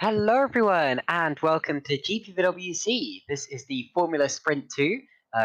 Hello, everyone, and welcome to GPVWC. This is the Formula Sprint 2,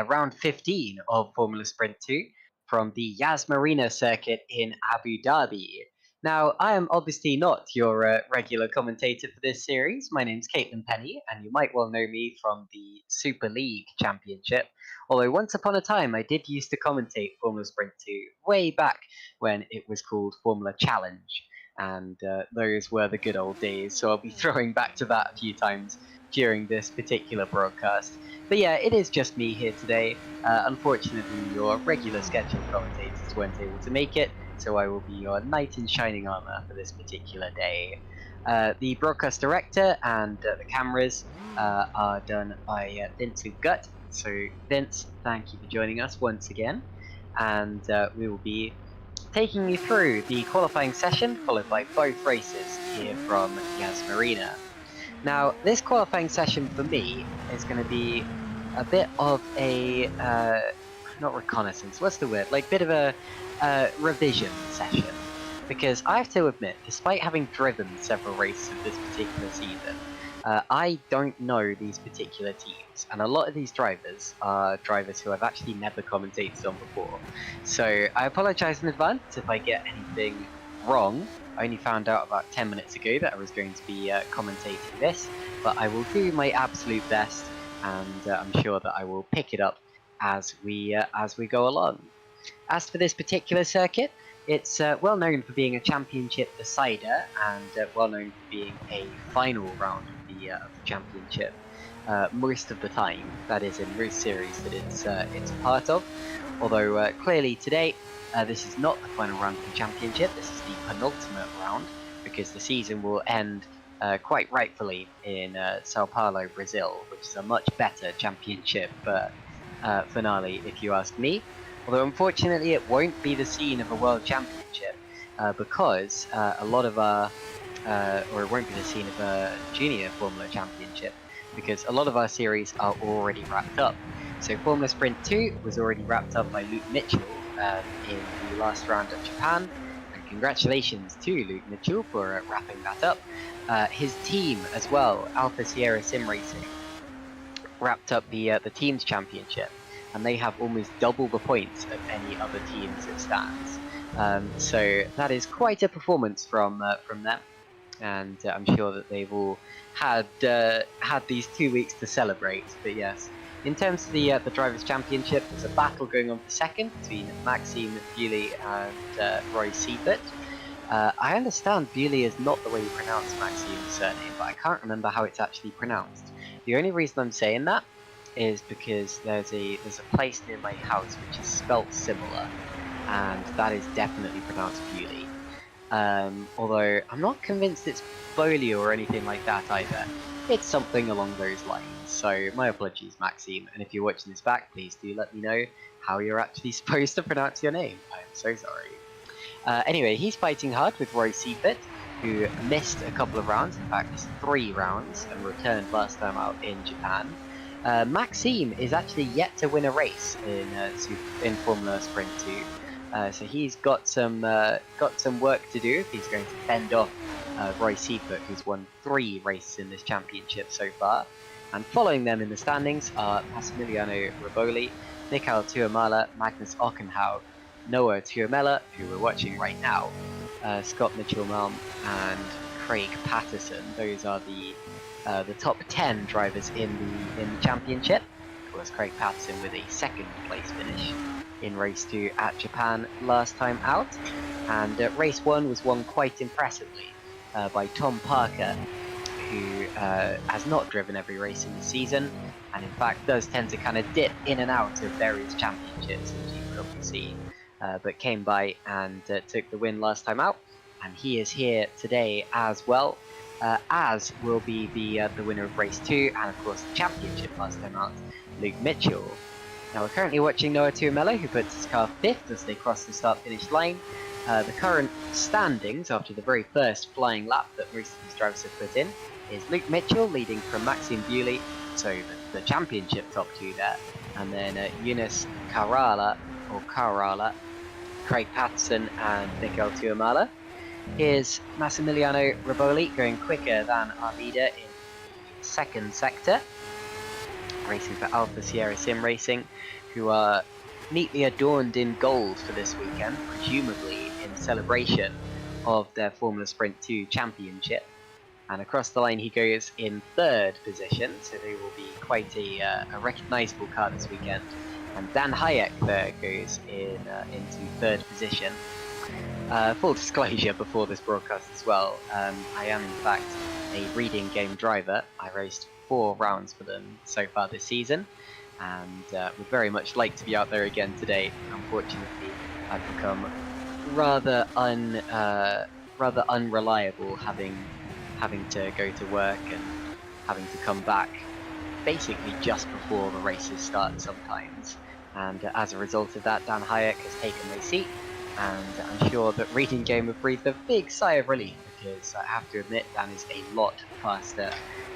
round 15 of Formula Sprint 2 from the Yas Marina circuit in Abu Dhabi. Now, I am obviously not your regular commentator for this series. My name's Caitlin Penny, and you might well know me from the Super League Championship. Although once upon a time, I did used to commentate Formula Sprint 2 way back when it was called Formula Challenge, and those were the good old days. So I'll be throwing back to that a few times during this particular broadcast. But yeah, it is just me here today. Unfortunately, your regular scheduled commentators weren't able to make it, so I will be your knight in shining armor for this particular day. The broadcast director and the cameras are done by Vincent Gutt. So, Vince, thank you for joining us once again. And we will be taking you through the qualifying session, followed by both races here from Yas Marina. Now, this qualifying session for me is going to be a bit of a not reconnaissance. What's the word? Like bit of a revision session, because I have to admit, despite having driven several races of this particular season, I don't know these particular teams, and a lot of these drivers are drivers who I've actually never commentated on before. So I apologise in advance if I get anything wrong. I only found out about 10 minutes ago that I was going to be commentating this, but I will do my absolute best, and I'm sure that I will pick it up as we go along. As for this particular circuit, it's well known for being a championship decider and well known for being a final round of the championship most of the time. That is in most series that it's a part of. Although clearly today this is not the final round of the championship. This is the penultimate round because the season will end quite rightfully in Sao Paulo, Brazil, which is a much better championship finale, if you ask me. Although unfortunately it won't be the scene of a world championship because a lot of our, or it won't be the scene of a junior Formula Championship because a lot of our series are already wrapped up. So Formula Sprint 2 was already wrapped up by Luke Mitchell in the last round at Japan, and congratulations to Luke Mitchell for wrapping that up. His team as well, Alpha Sierra Sim Racing, wrapped up the teams championship, and they have almost double the points of any other teams it stands. So that is quite a performance from them, and I'm sure that they've all had these 2 weeks to celebrate. But yes, in terms of the drivers' championship, there's a battle going on for second between Maxime Bewley and Roy Seifert. I understand Bewley is not the way you pronounce Maxime's surname, but I can't remember how it's actually pronounced. The only reason I'm saying that is because there's a place near my house which is spelt similar, and that is definitely pronounced Bewley. Although I'm not convinced it's Bolio or anything like that either. It's something along those lines. So my apologies, Maxime, and if you're watching this back, please do let me know how you're actually supposed to pronounce your name. I'm so sorry. Anyway, he's fighting hard with Roy Seifert, who missed a couple of rounds, in fact missed 3 rounds, and returned last time out in Japan. Maxime is actually yet to win a race in Formula Sprint 2, so he's got some work to do if he's going to fend off Roy Seifert, who's won 3 races in this championship so far. And following them in the standings are Massimiliano Rivoli, Mikael Tuomala, Magnus Ockenhau, Noah Tuomela, who we're watching right now, Scott Mitchell-Malm, and Craig Patterson. Those are the top 10 drivers in the championship. Of course, Craig Patterson with a second place finish in race 2 at Japan last time out, and race 1 was won quite impressively by Tom Parker, who has not driven every race in the season, and in fact does tend to kind of dip in and out of various championships in GPWC, but came by and took the win last time out, and he is here today as well, as will be the winner of race 2 and of course the championship last time out, Luke Mitchell. Now we're currently watching Noah Tuomela, who puts his car 5th as they cross the start-finish line. The current standings after the very first flying lap that most of these drivers have put in is Luke Mitchell leading from Maxime Bewley, so the championship top 2 there, and then Yunus Karala, Craig Patterson and Mikael Tuomala. Here's Massimiliano Riboli going quicker than our leader in the second sector, racing for Alpha Sierra Sim Racing, who are neatly adorned in gold for this weekend, presumably in celebration of their Formula Sprint 2 championship. And across the line he goes in third position, so they will be quite a recognisable car this weekend. And Dan Hayek there goes into third position. Full disclosure before this broadcast as well, I am in fact a reading game driver. I raced 4 rounds for them so far this season, and would very much like to be out there again today. Unfortunately, I've become rather unreliable, having to go to work and having to come back basically just before the races start sometimes. And as a result of that, Dan Hayek has taken my seat, and I'm sure that Reading Game have breathed a big sigh of relief, because I have to admit Dan is a lot faster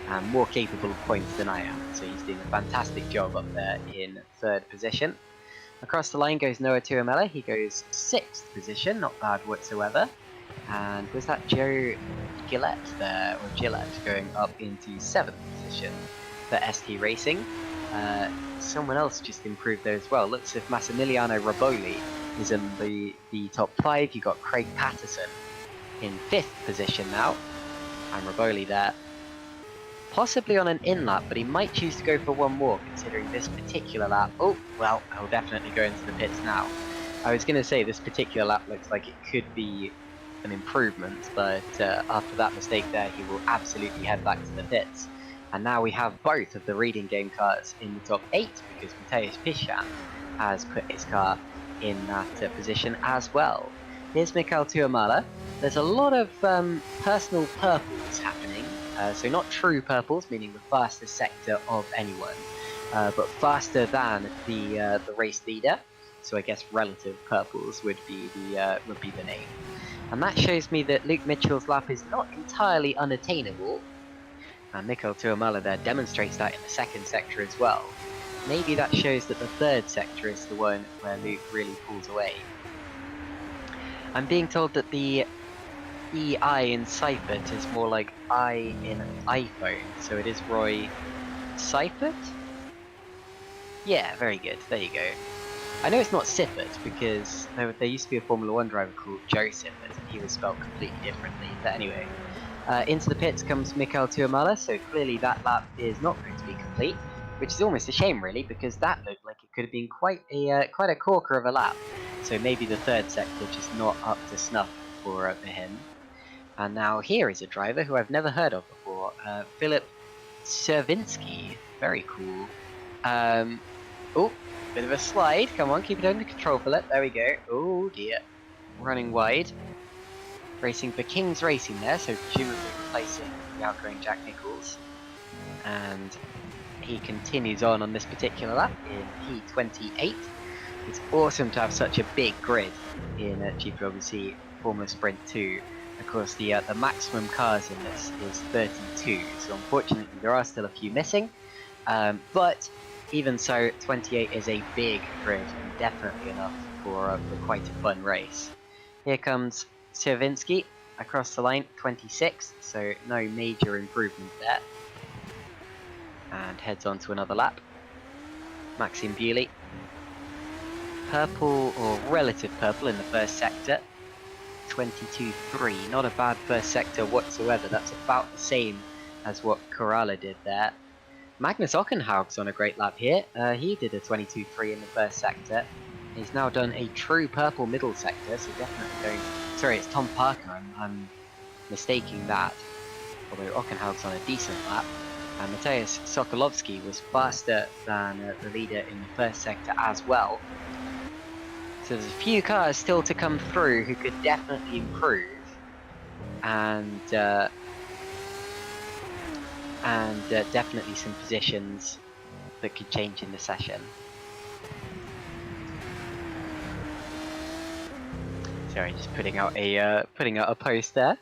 and more capable of points than I am, so he's doing a fantastic job up there in third position. Across the line goes Noah Tuamela. He goes 6th position, not bad whatsoever. And was that Joe Gillette there, or Gillette, going up into 7th position for ST Racing? Someone else just improved there as well. Looks as if Massimiliano Riboli is in the top 5. You got Craig Patterson in 5th position now, and Riboli there, possibly on an in-lap, but he might choose to go for one more considering this particular lap. Oh, well, he'll definitely go into the pits now. I was going to say this particular lap looks like it could be an improvement, but after that mistake there, he will absolutely head back to the pits. And now we have both of the Reading Game cars in the top 8, because Mateusz Pishan has put his car in that position as well. Here's Michael Tuamala. There's a lot of personal purples happening, so not true purples, meaning the fastest sector of anyone, but faster than the race leader. So I guess relative purples would be the name. And that shows me that Luke Mitchell's lap is not entirely unattainable. And Michael Tuamala there demonstrates that in the second sector as well. Maybe that shows that the third sector is the one where Luke really pulls away. I'm being told that the EI in Seifert is more like I in iPhone, so it is Roy Seifert? Yeah, very good, there you go. I know it's not Siffert, because there used to be a Formula 1 driver called Joe Siffert, and he was spelled completely differently, but anyway. Into the pits comes Michael Tuamala, so clearly that lap is not going to be complete, which is almost a shame really, because that looked like it could have been quite a corker of a lap. So maybe the third sector just not up to snuff for him. And now here is a driver who I've never heard of before, Philip Servinski. Very cool. Oh, bit of a slide. Come on, keep it under control, Philip. There we go. Oh dear. Running wide. Racing for King's Racing there, so presumably replacing the outgoing Jack Nichols. And he continues on this particular lap in P28. It's awesome to have such a big grid in GPVWC Formula Sprint 2. Of course, the maximum cars in this is 32, so unfortunately there are still a few missing. But even so, 28 is a big grid, and definitely enough for quite a fun race. Here comes Servinski across the line, 26, so no major improvement there. And heads on to another lap. Maxime Bewley. Purple, or relative purple, in the first sector. 22.3, not a bad first sector whatsoever. That's about the same as what Corrala did there. Magnus Ockenhaug's on a great lap here. He did a 22.3 in the first sector. He's now done a true purple middle sector, so definitely going... Sorry, it's Tom Parker, I'm mistaking that. Although Ockenhaug's on a decent lap. And Mateusz Sokolovski was faster than the leader in the first sector as well. So there's a few cars still to come through who could definitely improve. And definitely some positions that could change in the session. Sorry, just putting out a post there.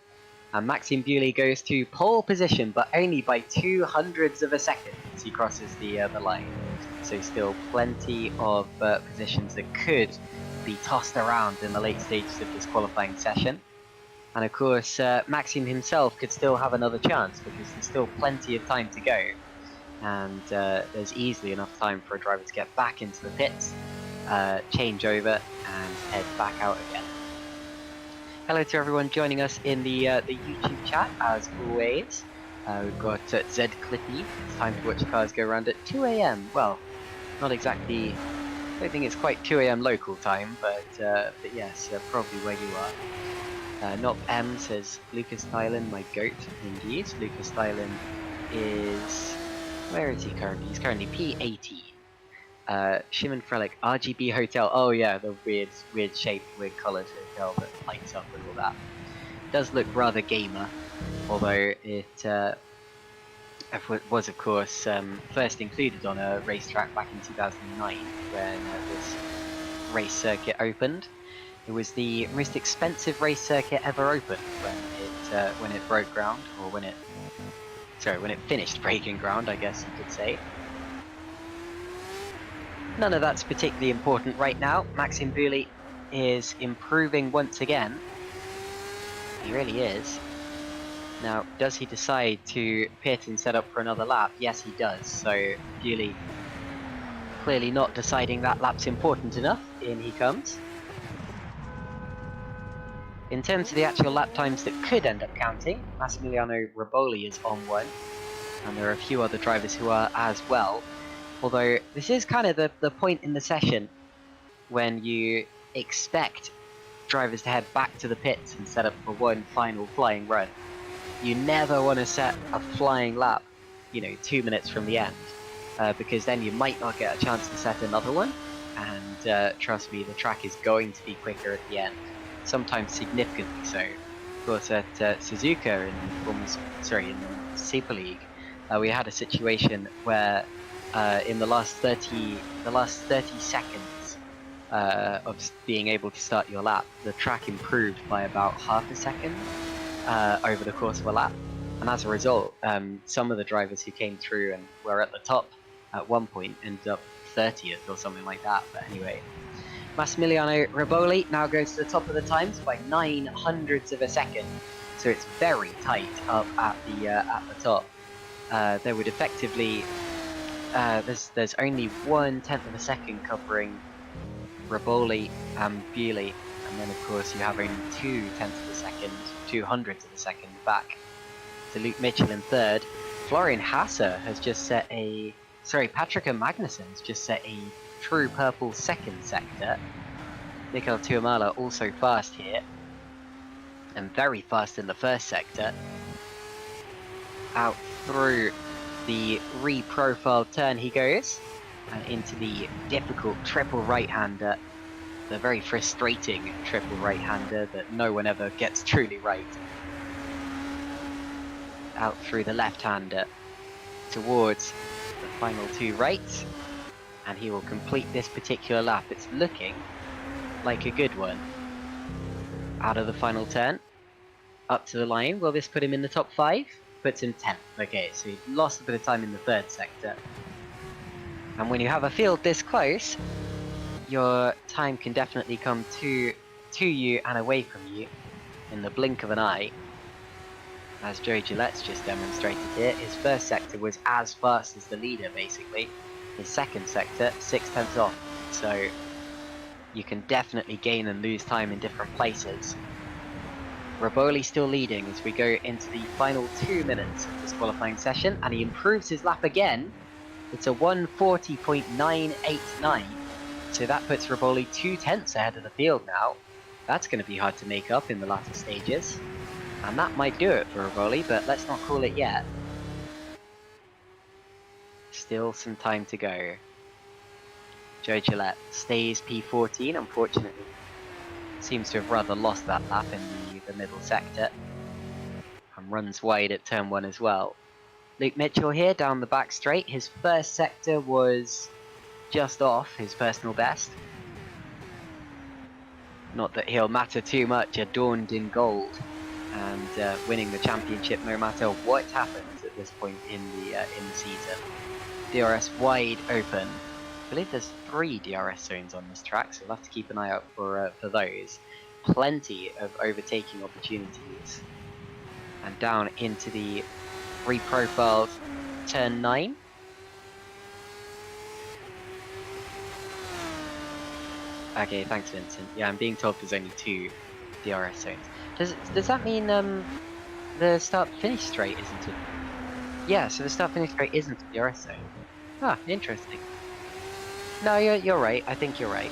And Maxime Bewley goes to pole position, but only by 0.02 of a second as he crosses the line. So still plenty of positions that could be tossed around in the late stages of this qualifying session. And of course, Maxime himself could still have another chance because there's still plenty of time to go. And there's easily enough time for a driver to get back into the pits, change over, and head back out again. Hello to everyone joining us in the YouTube chat, as always. We've got Zed Clippy. It's time to watch cars go around at 2 AM. Well, not exactly. I don't think it's quite 2 AM local time, but yes, probably where you are. Not M says Lucas Thailand, my goat. Indeed, Lucas Thailand is. Where is he currently? He's currently P18. Shimon Frelick, RGB Hotel. Oh yeah, the weird shaped, weird coloured hotel that lights up and all that. Does look rather gamer, although it was of course first included on a racetrack back in 2009 when this race circuit opened. It was the most expensive race circuit ever opened when it broke ground, or when it finished breaking ground, I guess you could say. None of that's particularly important right now. Maxime Bouley is improving once again. He really is. Now, does he decide to pit and set up for another lap? Yes, he does. So Bouley clearly not deciding that lap's important enough. In he comes. In terms of the actual lap times that could end up counting, Massimiliano Riboli is on one, and there are a few other drivers who are as well. Although this is kind of the point in the session when you expect drivers to head back to the pits and set up for one final flying run. You never want to set a flying lap, 2 minutes from the end, because then you might not get a chance to set another one, and trust me, the track is going to be quicker at the end. Sometimes significantly so. Of course, at Suzuka in Super League, we had a situation where in the last 30 seconds of being able to start your lap, the track improved by about half a second over the course of a lap, and as a result, some of the drivers who came through and were at the top at one point ended up 30th or something like that. But anyway. Massimiliano Riboli now goes to the top of the times by 0.09 of a second, so it's very tight up at the top. There would effectively there's only 1/10 of a second covering Riboli and Bouley, and then of course you have only 0.2 of a second, 0.02 of a second back to Luke Mitchell in third. Florian Hasser has just set Patrick Magnussen has just set a true purple second sector. Mikael Tuomala also fast here, and very fast in the first sector. Out through the re-profile turn he goes, and into the difficult triple right-hander, the very frustrating triple right-hander that no one ever gets truly right. Out through the left-hander towards the final two rights, and he will complete this particular lap. It's looking like a good one. Out of the final turn, up to the line. Will this put him in the top 5? Puts him 10th. Okay, so he lost a bit of time in the third sector. And when you have a field this close, your time can definitely come to you and away from you in the blink of an eye. As Joe Gillette's just demonstrated here, his first sector was as fast as the leader, basically. His second sector, 0.6 off, so you can definitely gain and lose time in different places. Riboli still leading as we go into the final 2 minutes of this qualifying session, and he improves his lap again. It's a 1:40.989, so that puts Riboli 0.2 ahead of the field now. That's going to be hard to make up in the latter stages, and that might do it for Riboli, but let's not call it yet. Still some time to go. Joe Gillette stays P14, unfortunately. Seems to have rather lost that lap in the middle sector. And runs wide at turn 1 as well. Luke Mitchell here down the back straight. His first sector was just off his personal best. Not that he'll matter too much, adorned in gold and winning the championship no matter what happens at this point in the season. DRS wide open. I believe there's 3 DRS zones on this track, so we'll have to keep an eye out for those. plenty of overtaking opportunities. And down into the reprofiled turn 9. Okay, thanks, Vincent. Yeah, I'm being told there's only 2 DRS zones. Does that mean the start-finish straight isn't it? Yeah, so the start-finish straight isn't a DRS zone. Ah, interesting. No, you're right. I think you're right.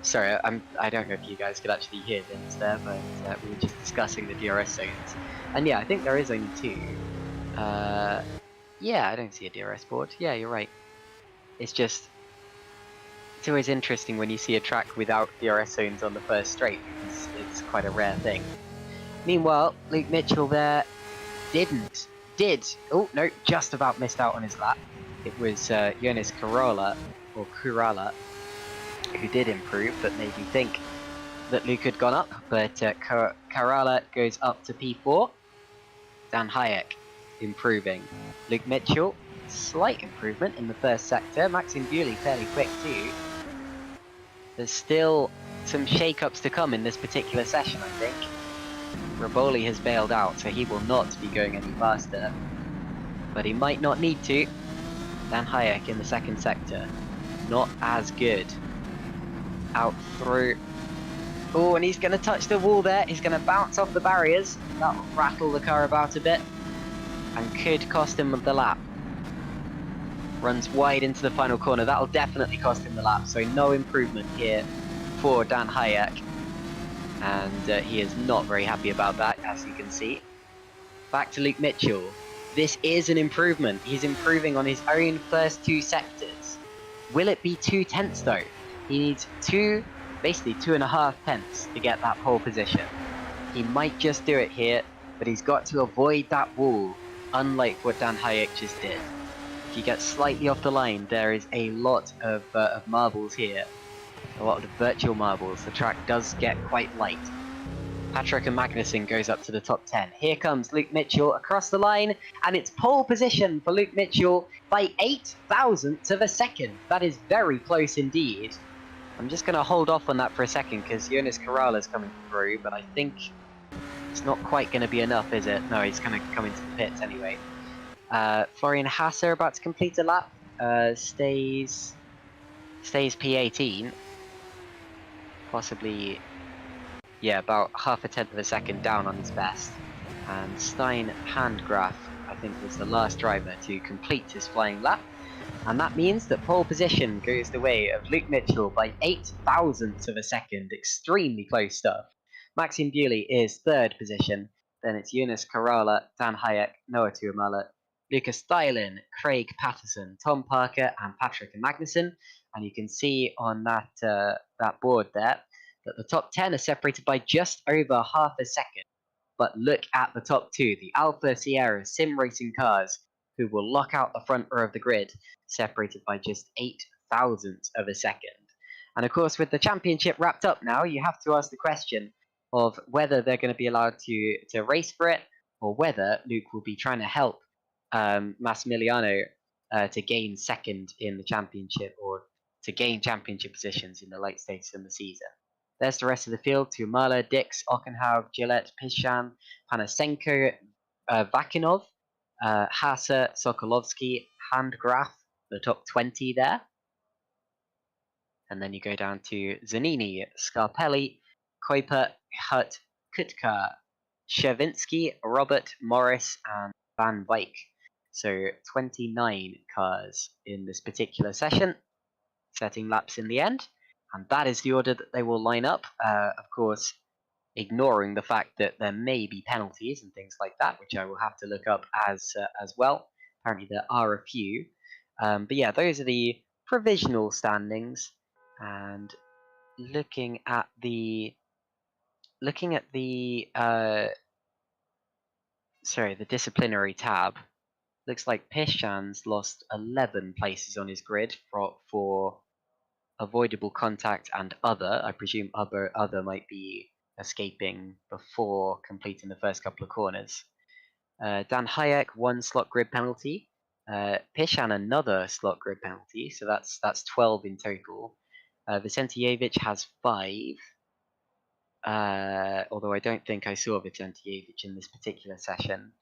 Sorry, I don't know if you guys could actually hear Vince there, but we were just discussing the DRS zones. And yeah, I think there is only 2. Yeah, I don't see a DRS board. Yeah, you're right. It's always interesting when you see a track without DRS zones on the first straight, because it's quite a rare thing. Meanwhile, Luke Mitchell there oh no, just about missed out on his lap. It was Jonas Kurala who did improve, but made me think that Luke had gone up, but Kurala goes up to P4. Dan Hayek improving. Luke Mitchell, slight improvement in the first sector. Maxim Bewley fairly quick too. There's still some shake-ups to come in this particular session, I think. Raboli has bailed out, so he will not be going any faster. But he might not need to. Dan Hayek in the second sector. Not as good. Out through. Oh, and he's going to touch the wall there. He's going to bounce off the barriers. That'll rattle the car about a bit. And could cost him the lap. Runs wide into the final corner. That'll definitely cost him the lap. So no improvement here for Dan Hayek. And he is not very happy about that, as you can see. Back to Luke Mitchell. This is an improvement. He's improving on his own first 2 sectors. Will it be 2 tenths though? He needs basically 2.5 tenths to get that pole position. He might just do it here, but he's got to avoid that wall, unlike what Dan Hayek just did. If you get slightly off the line, there is a lot of marbles here. A lot of virtual marbles. The track does get quite light. Patrick and Magnussen goes up to the top 10. Here comes Luke Mitchell across the line, and it's pole position for Luke Mitchell by 8 thousandths of a second. That is very close indeed. I'm just going to hold off on that for a second because Jonas Kurala is coming through, but I think it's not quite going to be enough, is it? No, he's going to come into the pits anyway. Florian Hasser about to complete a lap. Stays P18. Possibly, yeah, about half a tenth of a second down on his best. And Stein Handgraf, I think, was the last driver to complete his flying lap. And that means that pole position goes the way of Luke Mitchell by 8 thousandths of a second. Extremely close stuff. Maxim Bewley is 3rd position. Then it's Jonas Kurala, Dan Hayek, Noah Tuamala, Lucas Thylin, Craig Patterson, Tom Parker, and Patrick and Magnussen. And you can see on that that board there that the top 10 are separated by just over half a second. But look at the top 2, the Alpha Sierra sim racing cars, who will lock out the front row of the grid, separated by just 8 thousandths of a second. And of course, with the championship wrapped up now, you have to ask the question of whether they're going to be allowed to race for it, or whether Luke will be trying to help Massimiliano to gain 2nd in the championship, or to gain championship positions in the late stages of the season. There's the rest of the field: Tuamala, Dix, Ockenhaug, Gillette, Pishan, Panasenko, Vakinov, Hasa, Sokolovsky, Handgraf, the top 20 there. And then you go down to Zanini, Scarpelli, Kuiper, Hutt, Kutka, Shevinsky, Robert, Morris, and Van Wyk. So 29 cars in this particular session, setting laps in the end. And that is the order that they will line up. Of course, ignoring the fact that there may be penalties and things like that, which I will have to look up as well. Apparently there are a few. But yeah, those are the provisional standings. And looking at the disciplinary tab, looks like Pishan's lost 11 places on his grid for avoidable contact and other. I presume other might be escaping before completing the first couple of corners. Dan Hayek, 1 slot grid penalty. Pishan, another slot grid penalty, so that's 12 in total. Vicentijevic has 5. Although I don't think I saw Vicentijevic in this particular session.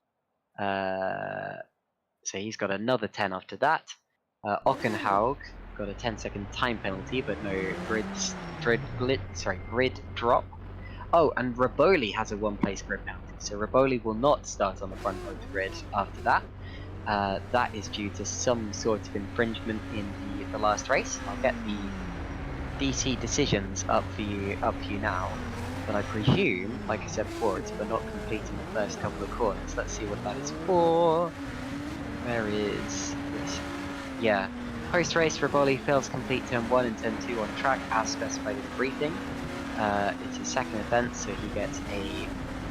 So he's got another 10 after that. Ockenhaug got a 10-second time penalty, but no grid drop. Oh, and Raboli has a one-place grid penalty, so Raboli will not start on the front row of the grid after that. That is due to some sort of infringement in the last race. I'll get the DC decisions up for you now, but I presume, like I said before, it's for not completing the first couple of corners. Let's see what that is for. Where is this? Yeah. Post-race, Raboli fails to complete turn 1 and turn 2 on track as specified in the briefing. It's his second offence, so he gets a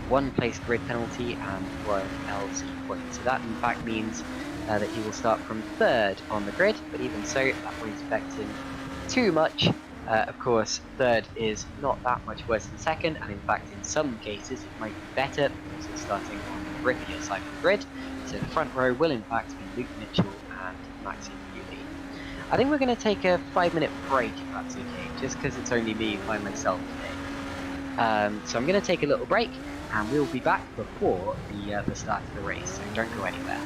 one-place grid penalty and 1 LC point. So that in fact means that he will start from 3rd on the grid, but even so, that won't affect him too much. Of course, 3rd is not that much worse than 2nd, and in fact in some cases it might be better because it's starting on the grippier side of the grid. So the front row will in fact be Luke Mitchell and Maxime Bewley. I think we're going to take a 5-minute break if that's okay, just because it's only me by myself today. So I'm going to take a little break, and we'll be back before the start of the race, so don't go anywhere.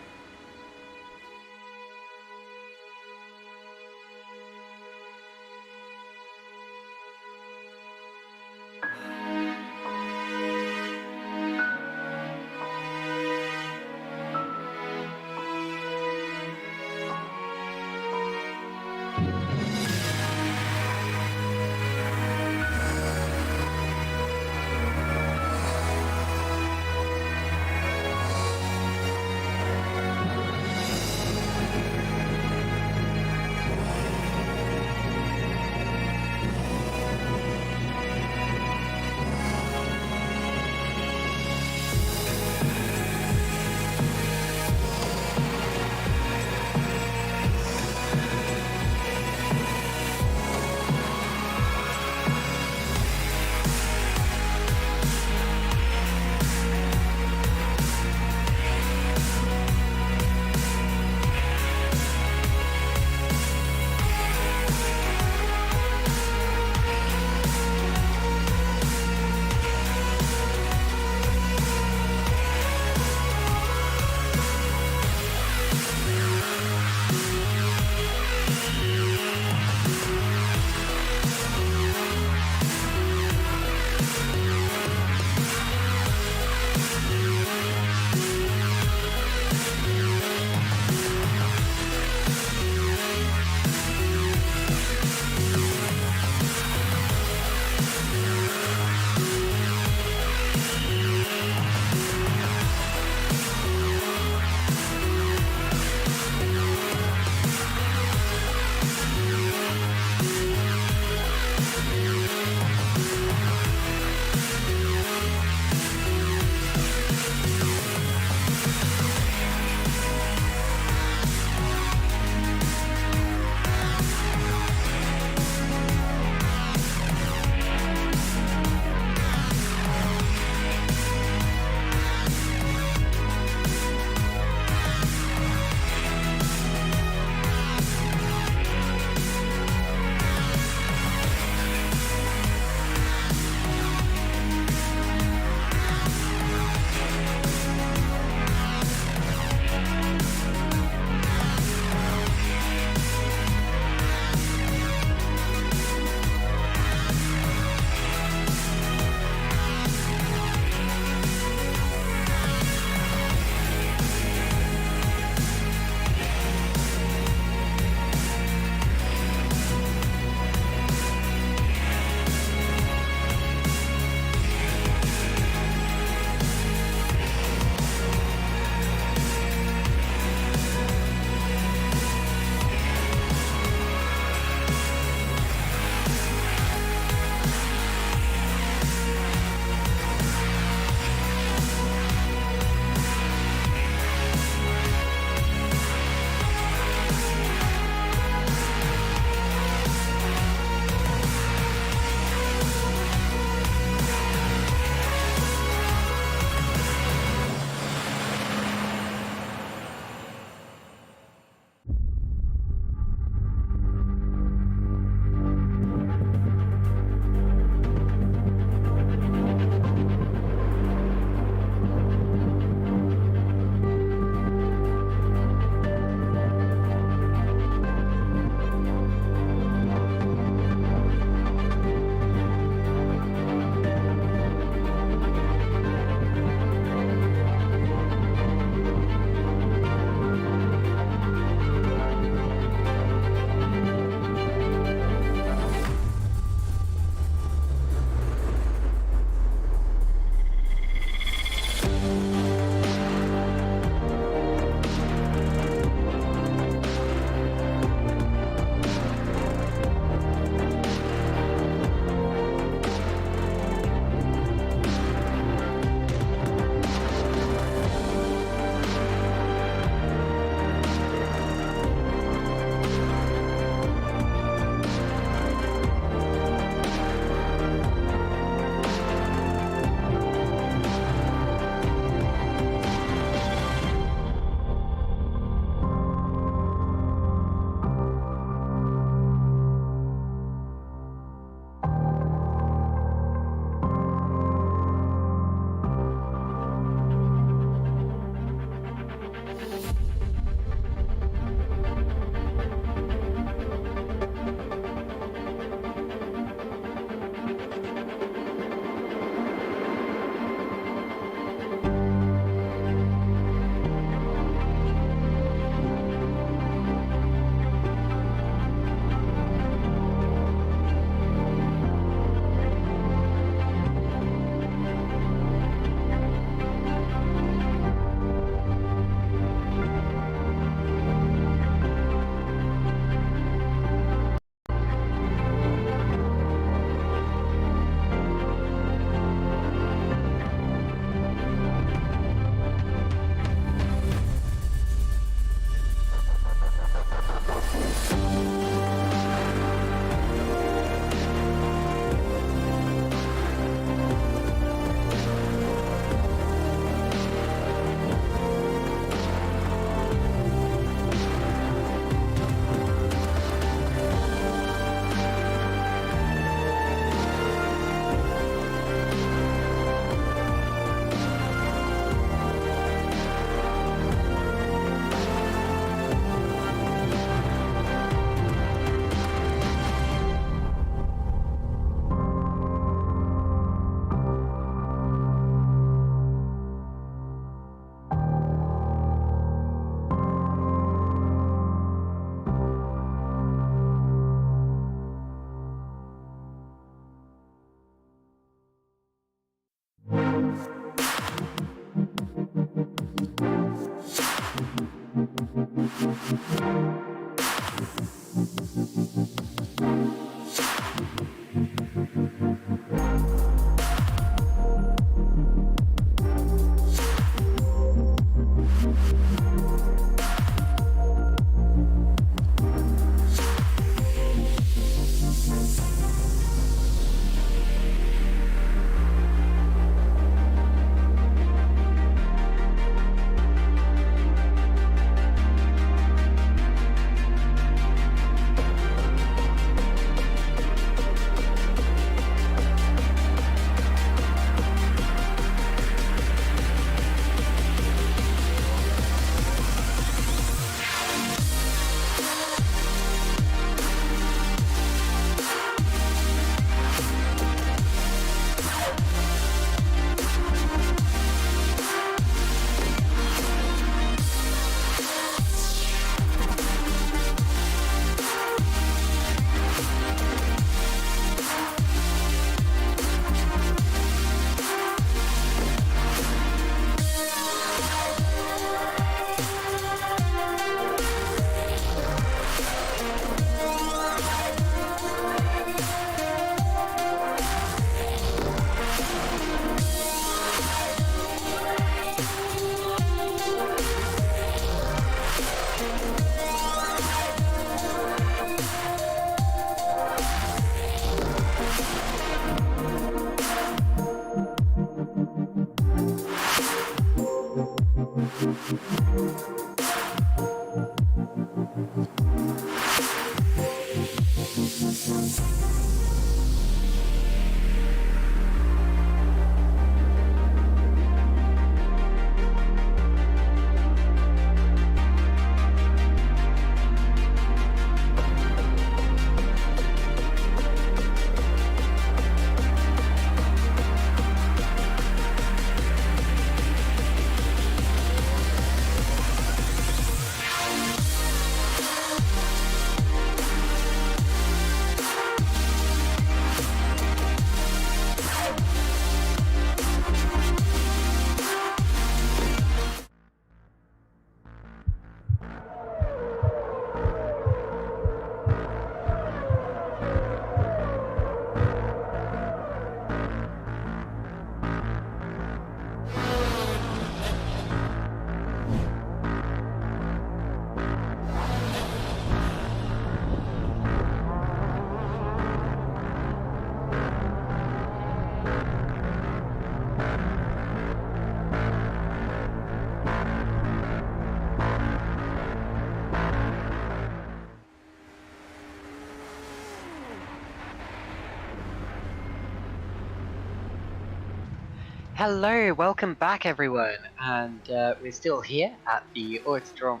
Hello, welcome back everyone, and we're still here at the Autodrome.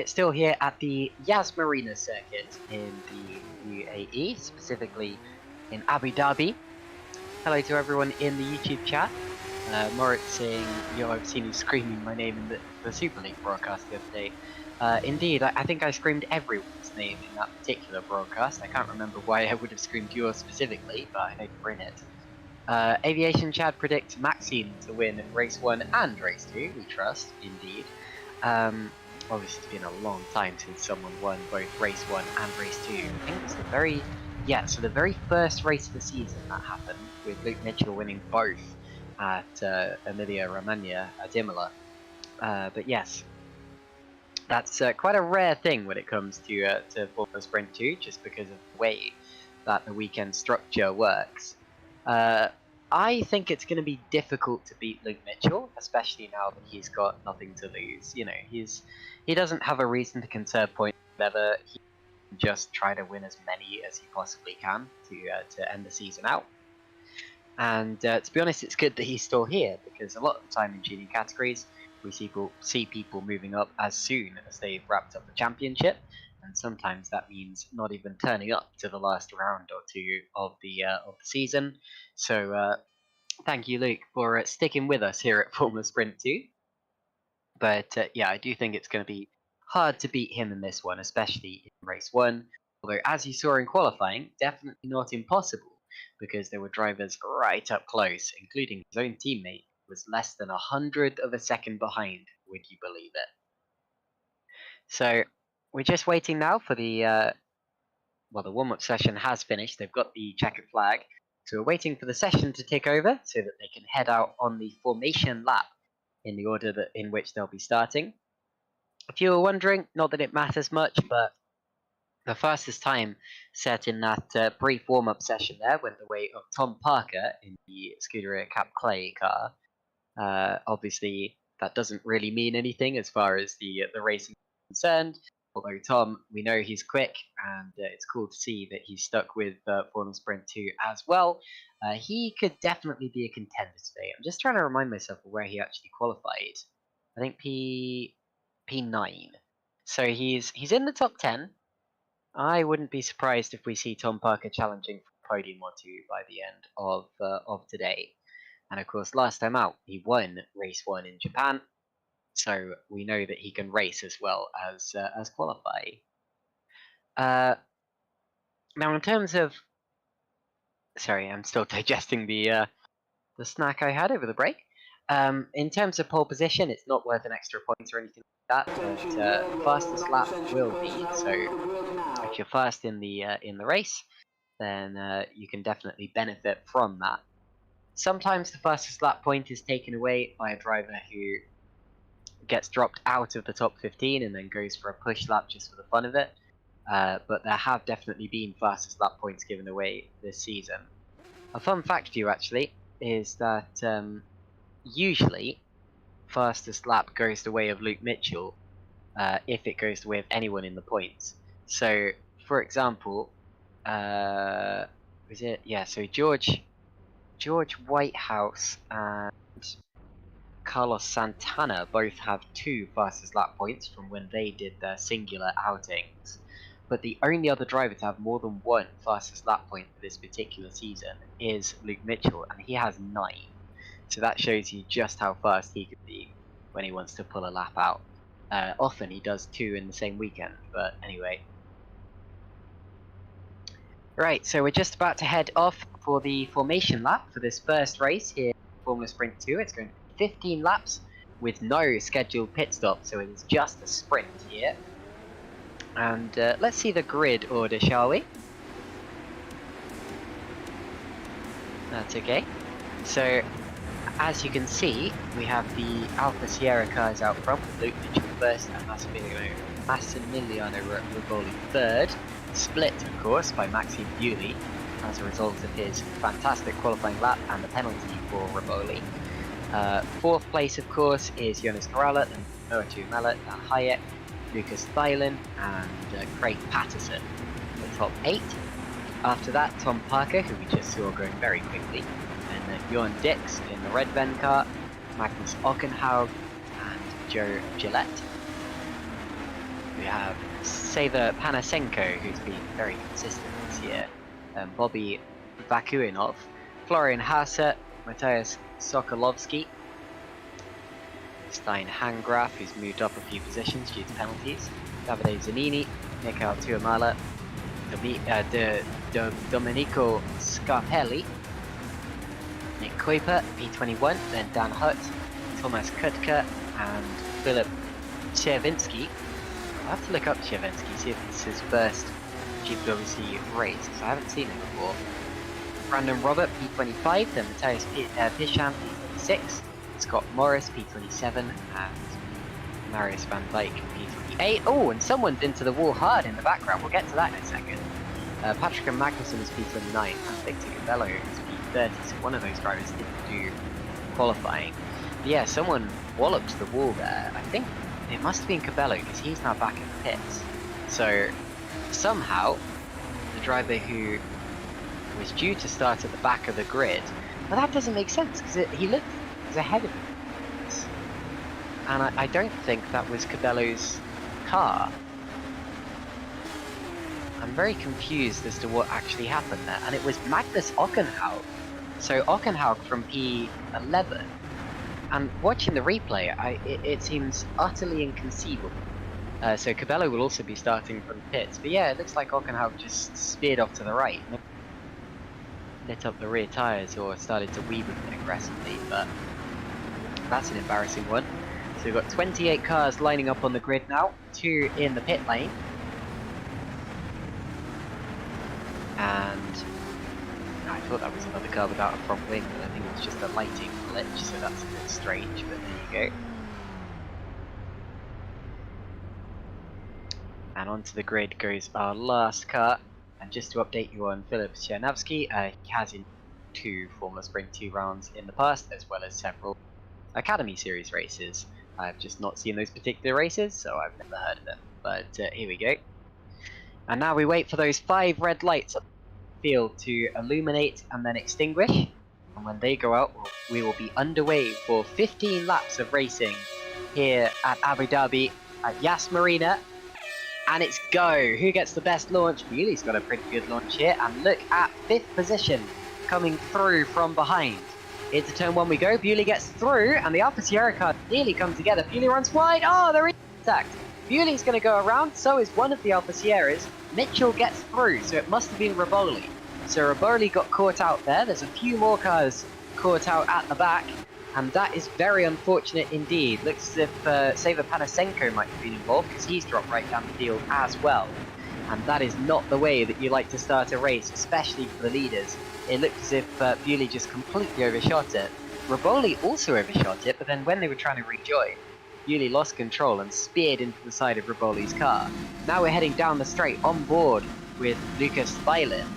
Still here at the Yas Marina circuit in the UAE, specifically in Abu Dhabi. Hello to everyone in the YouTube chat. Moritz saying, yo, I've seen you screaming my name in the Super League broadcast the other day. Indeed, I think I screamed everyone's name in that particular broadcast. I can't remember why I would have screamed yours specifically, but I know you're in it. Aviation Chad predicts Maxine to win race 1 and race 2, we trust, indeed. Obviously it's been a long time since someone won both race 1 and race 2. I think it was the very first race of the season that happened, with Luke Mitchell winning both at Emilia Romagna at Imola. But yes, that's quite a rare thing when it comes to Formula Sprint 2, just because of the way that the weekend structure works. I think it's going to be difficult to beat Luke Mitchell, especially now that he's got nothing to lose. You know, he doesn't have a reason to conserve points, whatever. He can just try to win as many as he possibly can to end the season out. And to be honest, it's good that he's still here, because a lot of the time in junior categories, we see people moving up as soon as they've wrapped up the championship, and sometimes that means not even turning up to the last round or two of the season. So thank you, Luke, for sticking with us here at Formula Sprint 2. But yeah, I do think it's going to be hard to beat him in this one, especially in race 1. Although, as you saw in qualifying, definitely not impossible, because there were drivers right up close, including his own teammate, who was less than 100th of a second behind, would you believe it? So we're just waiting now for the warm-up session has finished. They've got the checkered flag, so we're waiting for the session to take over so that they can head out on the formation lap in the order in which they'll be starting. If you were wondering, not that it matters much, but the fastest time set in that brief warm-up session there went the way of Tom Parker in the Scuderia Cap Clay car. Obviously, that doesn't really mean anything as far as the racing is concerned. Although Tom, we know he's quick, and it's cool to see that he's stuck with Formula Sprint 2 as well. He could definitely be a contender today. I'm just trying to remind myself of where he actually qualified. I think P9. So he's in the top 10. I wouldn't be surprised if we see Tom Parker challenging for a podium or two by the end of today. And of course, last time out, he won race 1 in Japan, so we know that he can race as well as qualify. Now, in terms of, sorry, I'm still digesting the snack I had over the break. In terms of pole position, it's not worth an extra point or anything like that, but fastest lap will be. So if you're fast in the race, then you can definitely benefit from that. Sometimes the fastest lap point is taken away by a driver who gets dropped out of the top 15 and then goes for a push lap just for the fun of it. But there have definitely been fastest lap points given away this season. A fun fact for you actually is that usually fastest lap goes the way of Luke Mitchell if it goes the way of anyone in the points. So, for example, so George Whitehouse and Carlos Santana both have 2 fastest lap points from when they did their singular outings. But the only other driver to have more than 1 fastest lap point for this particular season is Luke Mitchell, and he has 9. So that shows you just how fast he could be when he wants to pull a lap out. Often he does 2 in the same weekend, but anyway. Right, so we're just about to head off for the formation lap for this first race here in Formula Sprint 2. It's going to be 15 laps with no scheduled pit stop, so it is just a sprint here. And let's see the grid order, shall we? That's okay. So, as you can see, we have the Alfa Sierra cars out front with Luke Mitchell first and Massimiliano Rivoli third. Split, of course, by Maxime Bewley as a result of his fantastic qualifying lap and the penalty for Rivoli. 4th place, of course, is Jonas Corrales, and Noah Tuamela, Dan Hayek, Lucas Thielen, and Craig Patterson. The top 8. After that, Tom Parker, who we just saw going very quickly, and Johan Dix in the red Ven car, Magnus Ockenhaug and Joe Gillette. We have Seva Panasenko, who's been very consistent this year, Bobby Vakuinov, Florian Hasse, Matthias Sokolovsky, Stein Hangraf, who's moved up a few positions due to penalties, Davide Zanini, Mikael Tuamala, Domenico Scarpelli, Nick Kuiper, P21, then Dan Hutt, Thomas Kutka, and Philip Chervinsky. I'll have to look up Chervinsky, see if it's his first GPWC race, because I haven't seen him before. Brandon Robert, P25, then Matthias Pishan, P26, Scott Morris, P27, and Marius van Dijk, P28. Oh, and someone's into the wall hard in the background, we'll get to that in a second. Patrick Magnussen is P29, and Victor Cabello is P30, so one of those drivers didn't do qualifying. But yeah, someone walloped the wall there. I think it must have been Cabello, because he's now back in the pits. So, somehow, the driver who was due to start at the back of the grid, well, that doesn't make sense, because he looked ahead of him. And I don't think that was Cabello's car. I'm very confused as to what actually happened there, and it was Magnus Ockenhaug. So Ockenhaug from P11, and watching the replay, it seems utterly inconceivable. So Cabello will also be starting from the pits, but yeah, it looks like Ockenhaug just speared off to the right, lit up the rear tyres or started to weave with it aggressively, but that's an embarrassing one. So we've got 28 cars lining up on the grid now, 2 in the pit lane. And I thought that was another car without a front wing, but I think it was just a lighting glitch, so that's a bit strange, but there you go. And onto the grid goes our last car. And just to update you on Filip Czernawski, he has in 2 Formula Sprint 2 rounds in the past, as well as several Academy Series races. I've just not seen those particular races, so I've never heard of them. But here we go. And now we wait for those 5 red lights up the field to illuminate and then extinguish. And when they go out, we will be underway for 15 laps of racing here at Abu Dhabi at Yas Marina. And it's go! Who gets the best launch? Bewley's got a pretty good launch here. And look at 5th position coming through from behind. Into turn 1 we go. Bewley gets through, and the Alfa Sierra car nearly come together. Bewley runs wide. Oh, they're in contact. Bewley's going to go around. So is one of the Alfa Sierras. Mitchell gets through, so it must have been Riboli. So Riboli got caught out there. There's a few more cars caught out at the back. And that is very unfortunate indeed. Looks as if Seva Panasenko might have been involved, because he's dropped right down the field as well. And that is not the way that you like to start a race, especially for the leaders. It looked as if Bewley just completely overshot it. Riboli also overshot it, but then when they were trying to rejoin, Bewley lost control and speared into the side of Riboli's car. Now we're heading down the straight on board with Lucas Thylin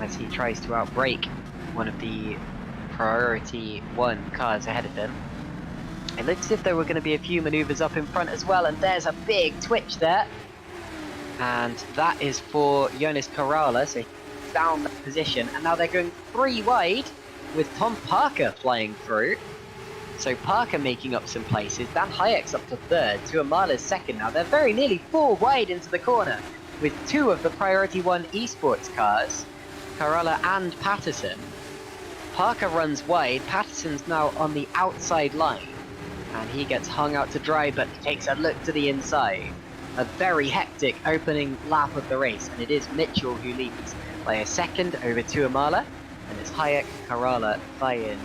as he tries to outbrake one of the priority 1 cars ahead of him. It looks as if there were going to be a few manoeuvres up in front as well, and there's a big twitch there. And that is for Jonas Carala, so he's down that position, and now they're going 3 wide with Tom Parker flying through. So Parker making up some places. Dan Hayek's up to 3rd, Tuamala's 2nd now. They're very nearly 4 wide into the corner with 2 of the priority 1 esports cars, Carala and Patterson. Parker runs wide, Patterson's now on the outside line, and he gets hung out to dry, but he takes a look to the inside. A very hectic opening lap of the race, and it is Mitchell who leads by a 2nd over Tuamala, and it's Hayek, Carala, Thyin,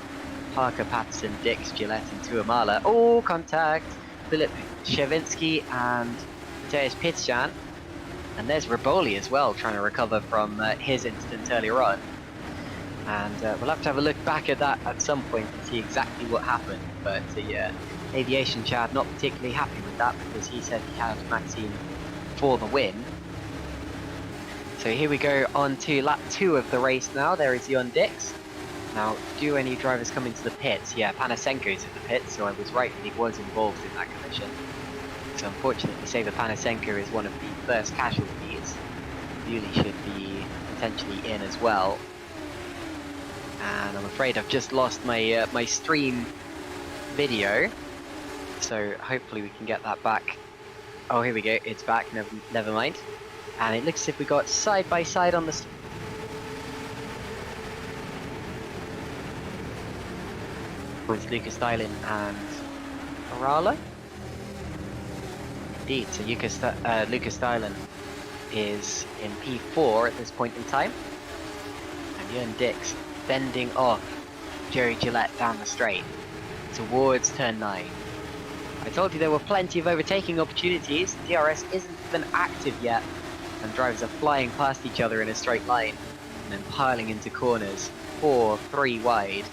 Parker, Patterson, Dix, Gillette and Tuamala. Oh, contact! Philip Chervinsky and Matthias Pitsjan. And there's Riboli as well, trying to recover from his incident earlier on. And we'll have to have a look back at that at some point to see exactly what happened. But yeah, Aviation Chad not particularly happy with that, because he said he had Maxime for the win. So here we go on to lap 2 of the race now. There is Jon Dix. Now, do any drivers come into the pits? Yeah, Panasenko's in the pits, so I was right, he was involved in that collision. So unfortunately, Seva Panasenko is one of the first casualties. Bewley should be potentially in as well. And I'm afraid I've just lost my my stream video, so hopefully we can get that back. Oh, here we go, it's back, never mind. And it looks as if we got side by side on the with Lucas Dylan and Arala. Indeed, so Lucas Dylan is in P4 at this point in time. And Jörn Dix bending off Jerry Gillette down the straight towards turn 9. I told you there were plenty of overtaking opportunities. DRS isn't even active yet, and drivers are flying past each other in a straight line and then piling into corners 4-3 wide.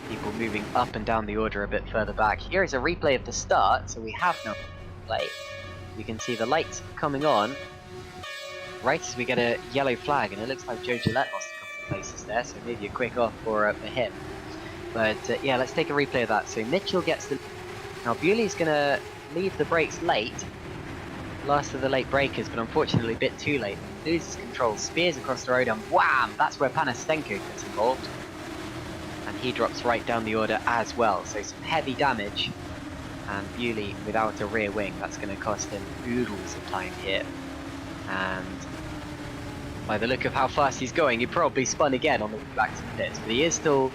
People moving up and down the order a bit further back. Here is a replay of the start, so we have no replay. You can see the lights coming on right as we get a yellow flag, and it looks like Joe Gillette lost a couple of places there, so maybe a quick off for him. But yeah, let's take a replay of that. So Mitchell gets the... Now Bewley's going to leave the brakes late. Last of the late breakers, but unfortunately a bit too late. Loses control, spears across the road, and wham! That's where Panastenko gets involved. And he drops right down the order as well. So some heavy damage. And Bewley without a rear wing, that's going to cost him oodles of time here. And by the look of how fast he's going, he probably spun again on the way back to the pits. But he is still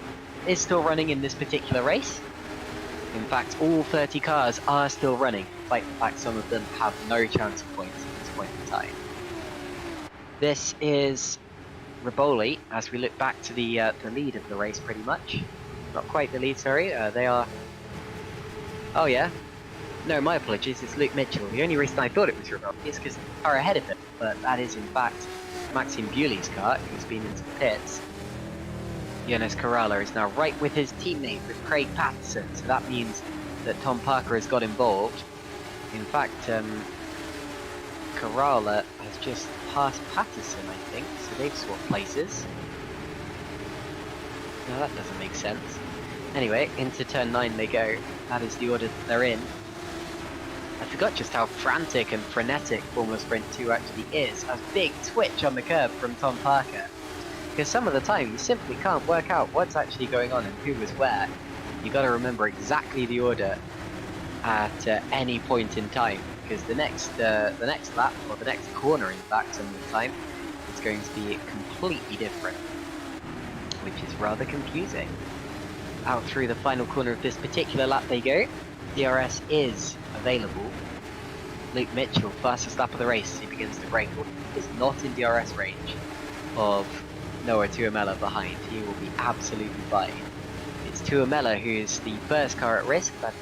running in this particular race. In fact, all 30 cars are still running, despite the fact some of them have no chance of points at this point in time. This is Riboli, as we look back to the lead of the race pretty much. Not quite the lead, sorry, they are... Oh yeah, no, my apologies, it's Luke Mitchell. The only reason I thought it was Riboli is because the car ahead of him, but that is in fact Maxime Bewley's car, who's been into the pits. Jonas Carrala is now right with his teammate, with Craig Patterson, so that means that Tom Parker has got involved. In fact, Carrala has just passed Patterson, I think, so they've swapped places. No, that doesn't make sense. Anyway, into turn 9 they go. That is the order that they're in. I forgot just how frantic and frenetic Formula Sprint 2 actually is. A big twitch on the curb from Tom Parker. Because some of the time you simply can't work out what's actually going on and who was where. You got to remember exactly the order at any point in time, because the next lap, or the next corner in fact some of the time, is going to be completely different, which is rather confusing. Out through the final corner of this particular lap they go. DRS is available. Luke Mitchell, fastest lap of the race, he begins to brake. Is not in DRS range of Noah Tuamela behind. He will be absolutely fine. It's Tuamela who is the first car at risk, that's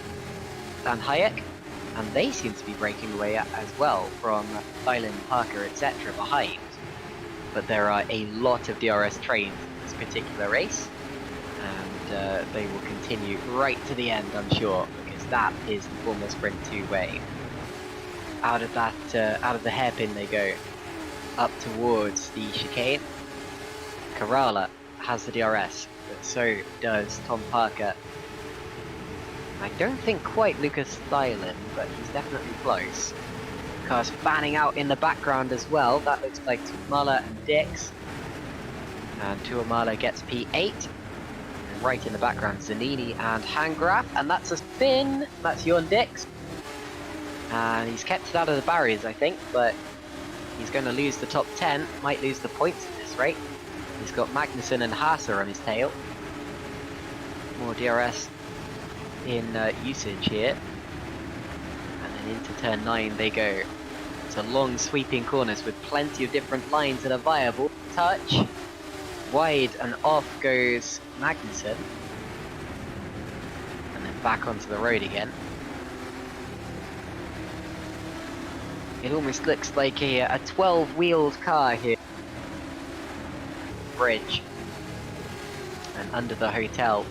Van Hayek, and they seem to be breaking away as well from Dylan, Parker, etc. behind. But there are a lot of DRS trains in this particular race, and they will continue right to the end, I'm sure, because that is the Formula Sprint 2 way. Out of the hairpin they go, up towards the chicane. Carrala has the DRS, but so does Tom Parker. I don't think quite Lucas Dylan, but he's definitely close. Cars fanning out in the background as well. That looks like Tuamala and Dix. And Tuamala gets P8. And right in the background, Zanini and Hangraf. And that's a spin. That's Jörn Dix. And he's kept it out of the barriers, I think, but he's going to lose the top 10. Might lose the points at this rate. He's got Magnussen and Haase on his tail. More DRS in usage here. And then into turn 9 they go. It's a long sweeping corners with plenty of different lines that are viable. Touch. Wide and off goes Magnussen. And then back onto the road again. It almost looks like a 12-wheeled car here. Bridge. And under the hotel.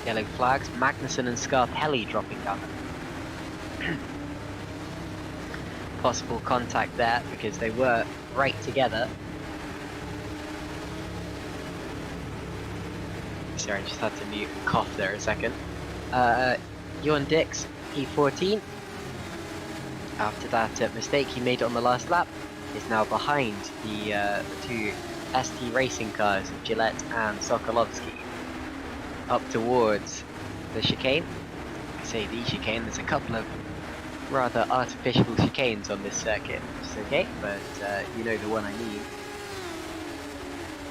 Yellow flags, Magnussen and Scarpelli dropping down. Possible contact there because they were right together. Sorry, I just had to mute and cough there a second. Jörn Dix, P14. After that mistake he made on the last lap, is now behind the two ST racing cars of Gillette and Sokolovsky up towards the chicane. I say the chicane, there's a couple of rather artificial chicanes on this circuit, which is okay, but you know the one I mean.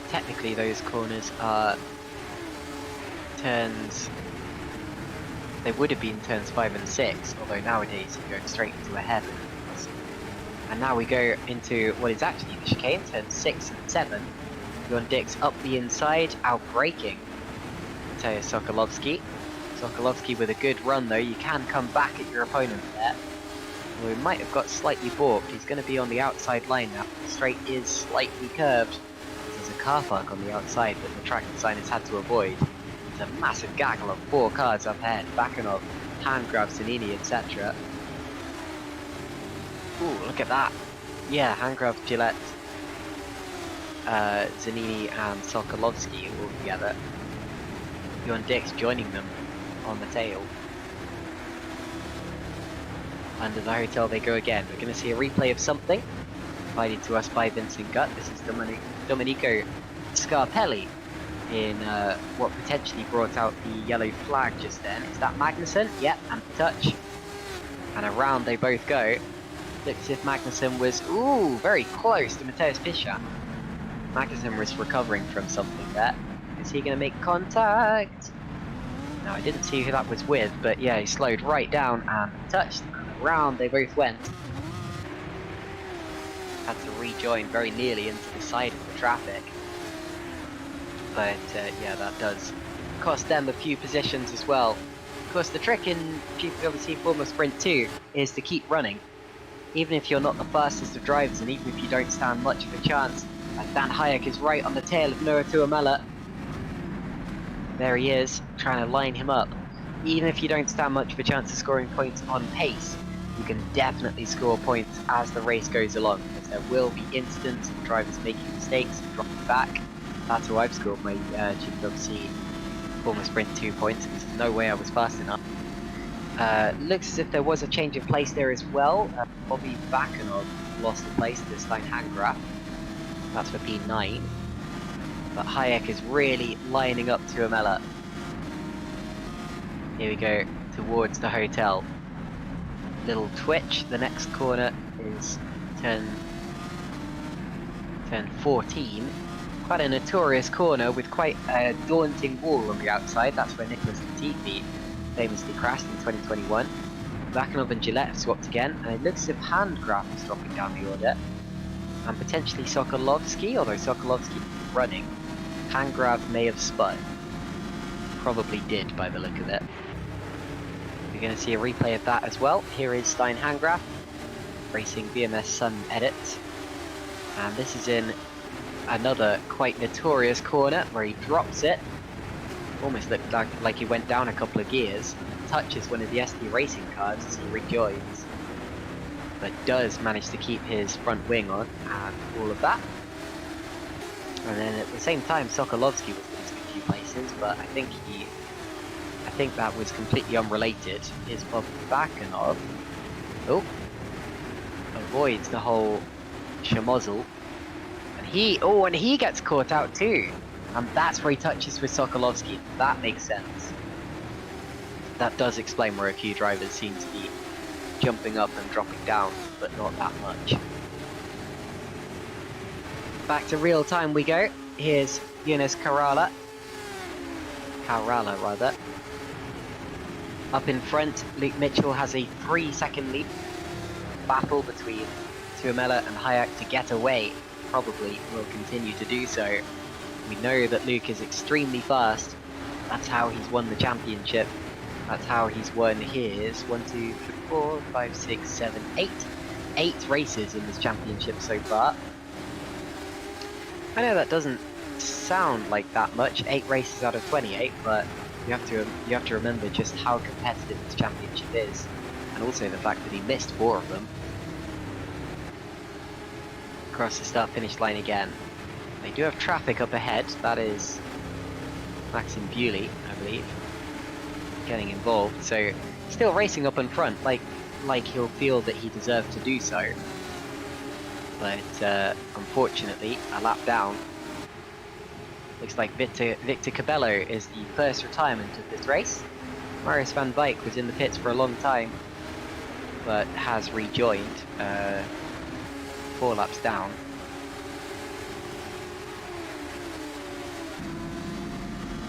Technically those corners are turns, they would have been turns 5 and 6, although nowadays you're going straight into a hairpin. And now we go into what is actually the chicane, turns 6 and 7. Bjorn Dix up the inside, out braking Mateusz Sokolovsky. Sokolovsky with a good run though, you can come back at your opponent there. We might have got slightly balked, he's going to be on the outside line now. The straight is slightly curved. There's a car park on the outside that the track designers had to avoid. There's a massive gaggle of 4 cars up ahead, Bakanov, Handgrab, Zanini, etc. Ooh, look at that. Yeah, Handgrab, Gillette, Zanini and Sokolovsky all together. Bjorn Dix joining them on the tail. Under the hotel they go again. We're going to see a replay of something provided to us by Vincent Gutt. This is Domenico Scarpelli in what potentially brought out the yellow flag just then. Is that Magnussen? Yep, and touch. And around they both go. Looks as if Magnussen was, ooh, very close to Mateusz Fischer. Magnussen was recovering from something there. Is he going to make contact? No, I didn't see who that was with, but yeah, he slowed right down and touched. And around they both went. Had to rejoin very nearly into the side of the traffic. But yeah, that does cost them a few positions as well. Of course, the trick in GPVWC Formula Sprint 2 is to keep running. Even if you're not the fastest of drivers, and even if you don't stand much of a chance. Dan Hayek is right on the tail of Noah Tuomela. There he is, trying to line him up. Even if you don't stand much of a chance of scoring points on pace, you can definitely score points as the race goes along, because there will be incidents of drivers making mistakes and dropping back. That's how I've scored my GPWC Formula Sprint 2 points, because there's no way I was fast enough. Looks as if there was a change of place there as well. Bobby Bakanov lost the place to Stein Handgraf. That's for P9. But Hayek is really lining up to Amela. Here we go, towards the hotel. Little twitch. The next corner is turn 14. Quite a notorious corner with quite a daunting wall on the outside. That's where Nicholas Latifi famously crashed in 2021. Bakanov and Gillette have swapped again, and it looks as if Handgraf is dropping down the order. And potentially Sokolovsky, although Sokolovsky is running. Handgraf may have spun. Probably did by the look of it. We're going to see a replay of that as well. Here is Stein Handgraf racing BMS Sun Edit. And this is in another quite notorious corner where he drops it. Almost looked like he went down a couple of gears. Touches one of the ST racing cars as he rejoins. But does manage to keep his front wing on and all of that. And then at the same time Sokolovsky was losing a few places, but I think that was completely unrelated. Here's Bobby Bakanov. Oh, avoids the whole schmozzle. And he gets caught out too. And that's where he touches with Sokolovsky. That makes sense. That does explain where a few drivers seem to be jumping up and dropping down, but not that much. Back to real time we go. Here's Yunus Carrala. Up in front, Luke Mitchell has a 3-second lead. Battle between Tuomela and Hayek to get away. Probably will continue to do so. We know that Luke is extremely fast. That's how he's won the championship. That's how he's won his 1, 2, 3, 4, 5, 6, 7, 8. 8 races in this championship so far. I know that doesn't sound like that much, 8 races out of 28, but you have to remember just how competitive this championship is, and also the fact that he missed 4 of them. Across the start-finish line again. They do have traffic up ahead. That is Maxim Bewley, I believe, getting involved. So still racing up in front, like he'll feel that he deserves to do so. But unfortunately, a lap down, Looks like Victor Cabello is the first retirement of this race. Marius van Dijk was in the pits for a long time, but has rejoined 4 laps down.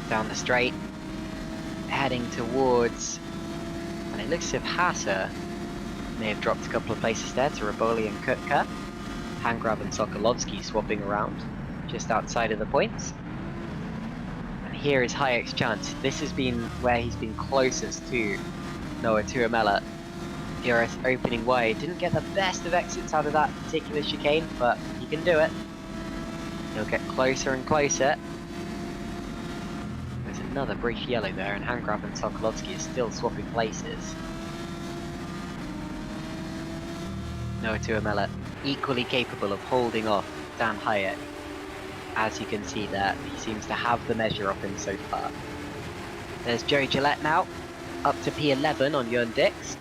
Down the straight, heading towards, and it looks as if Hasser may have dropped a couple of places there to Raboli and Kutka. Hangrab and Sokolovsky swapping around just outside of the points. And here is Hayek's chance. This has been where he's been closest to Noah Tuamela. DRS opening wide. Didn't get the best of exits out of that particular chicane, but he can do it. He'll get closer and closer. There's another brief yellow there, and Hangrab and Sokolovsky is still swapping places. Noah Tuamela equally capable of holding off Dan Hayek. As you can see there, he seems to have the measure of him so far. There's Joe Gillette now, up to P11 on Jörn Dix.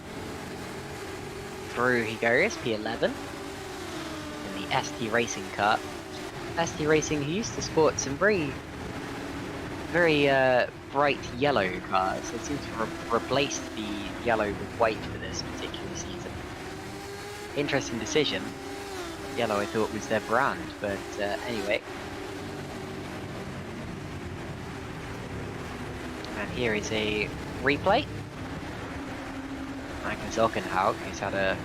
Through he goes, P11. In the ST Racing car. ST Racing, who used to sport some very bright yellow cars. They seem to have replaced the yellow with white for this particular season. Interesting decision. Yellow I thought was their brand, but anyway. And here is a replay. Magnus Ockenhaug, who's had a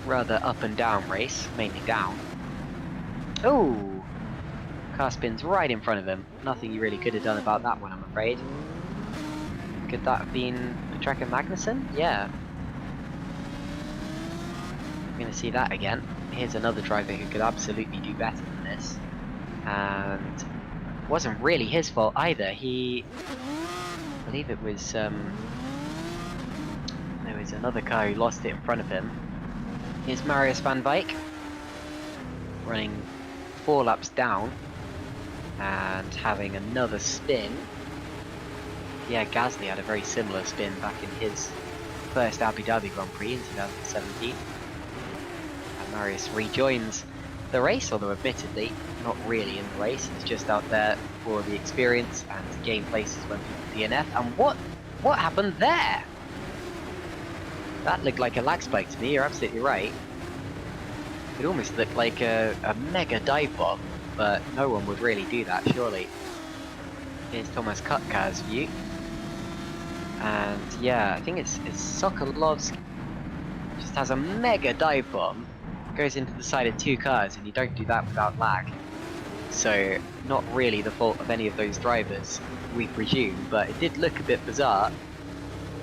rather up and down race, mainly down. Oh! Car spins right in front of him. Nothing you really could have done about that one, I'm afraid. Could that have been Trek and Magnussen? Yeah. We're going to see that again. Here's another driver who could absolutely do better than this. And wasn't really his fault either. I believe it was, there was another car who lost it in front of him. Here's Marius van Dijk, running 4 laps down and having another spin. Yeah, Gasly had a very similar spin back in his first Abu Dhabi Grand Prix in 2017. And Marius rejoins the race, although admittedly not really in the race. He's just out there for the experience and to gain places when people DNF. And what happened there? That looked like a lag spike to me. You're absolutely right. It almost looked like a mega dive bomb, but no one would really do that, surely. Here's Thomas Kutkar's view. And yeah, I think it's Sokolovsky. Just has a mega dive bomb, goes into the side of 2 cars, and you don't do that without lag. So, not really the fault of any of those drivers, we presume, but it did look a bit bizarre,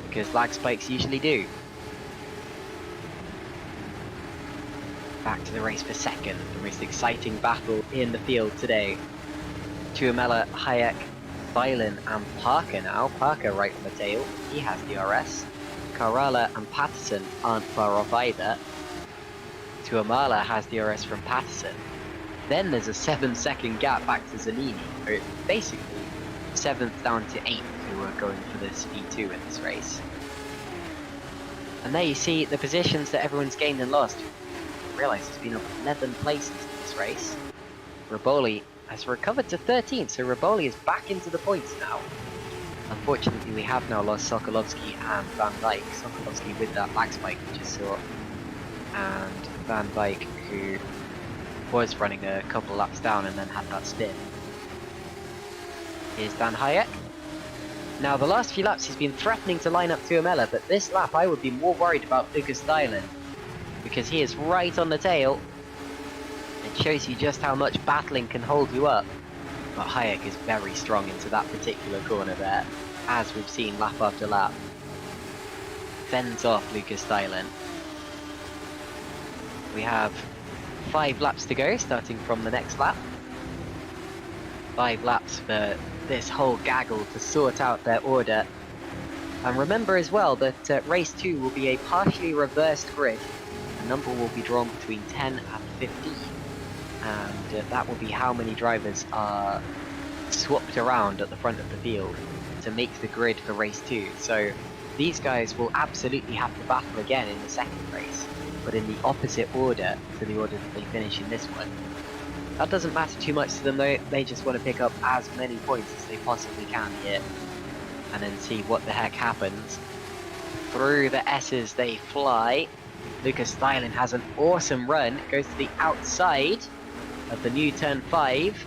because lag spikes usually do. Back to the race for second, the most exciting battle in the field today. Tuamela, Hayek, Weiland and Parker now. Parker right on the tail, he has the DRS. Carala and Patterson aren't far off either. Tuamala has the DRS from Patterson. Then there's a 7-second gap back to Zanini. So basically, 7th down to 8th who are going for this V2 in this race. And there you see the positions that everyone's gained and lost. I realise it's been up 11 places in this race. Raboli has recovered to 13th, so Raboli is back into the points now. Unfortunately, we have now lost Sokolovsky and Van Dijk. Sokolovsky with that lag spike we just saw, and Van Dijk, who was running a couple laps down and then had that spin. Here's Dan Hayek. Now, the last few laps he's been threatening to line up Tuamela, but this lap I would be more worried about Lucas Dylan, because he is right on the tail. It shows you just how much battling can hold you up. But Hayek is very strong into that particular corner there, as we've seen lap after lap. Fends off Lucas Dylan. We have 5 laps to go, starting from the next lap. 5 laps for this whole gaggle to sort out their order. And remember as well that race 2 will be a partially reversed grid. The number will be drawn between 10 and 15. And that will be how many drivers are swapped around at the front of the field to make the grid for race 2. So these guys will absolutely have to battle again in the second race, but in the opposite order to the order that they finish in this one. That doesn't matter too much to them though, they just want to pick up as many points as they possibly can here. And then see what the heck happens. Through the S's they fly. Lucas Stylen has an awesome run, goes to the outside of the new turn 5.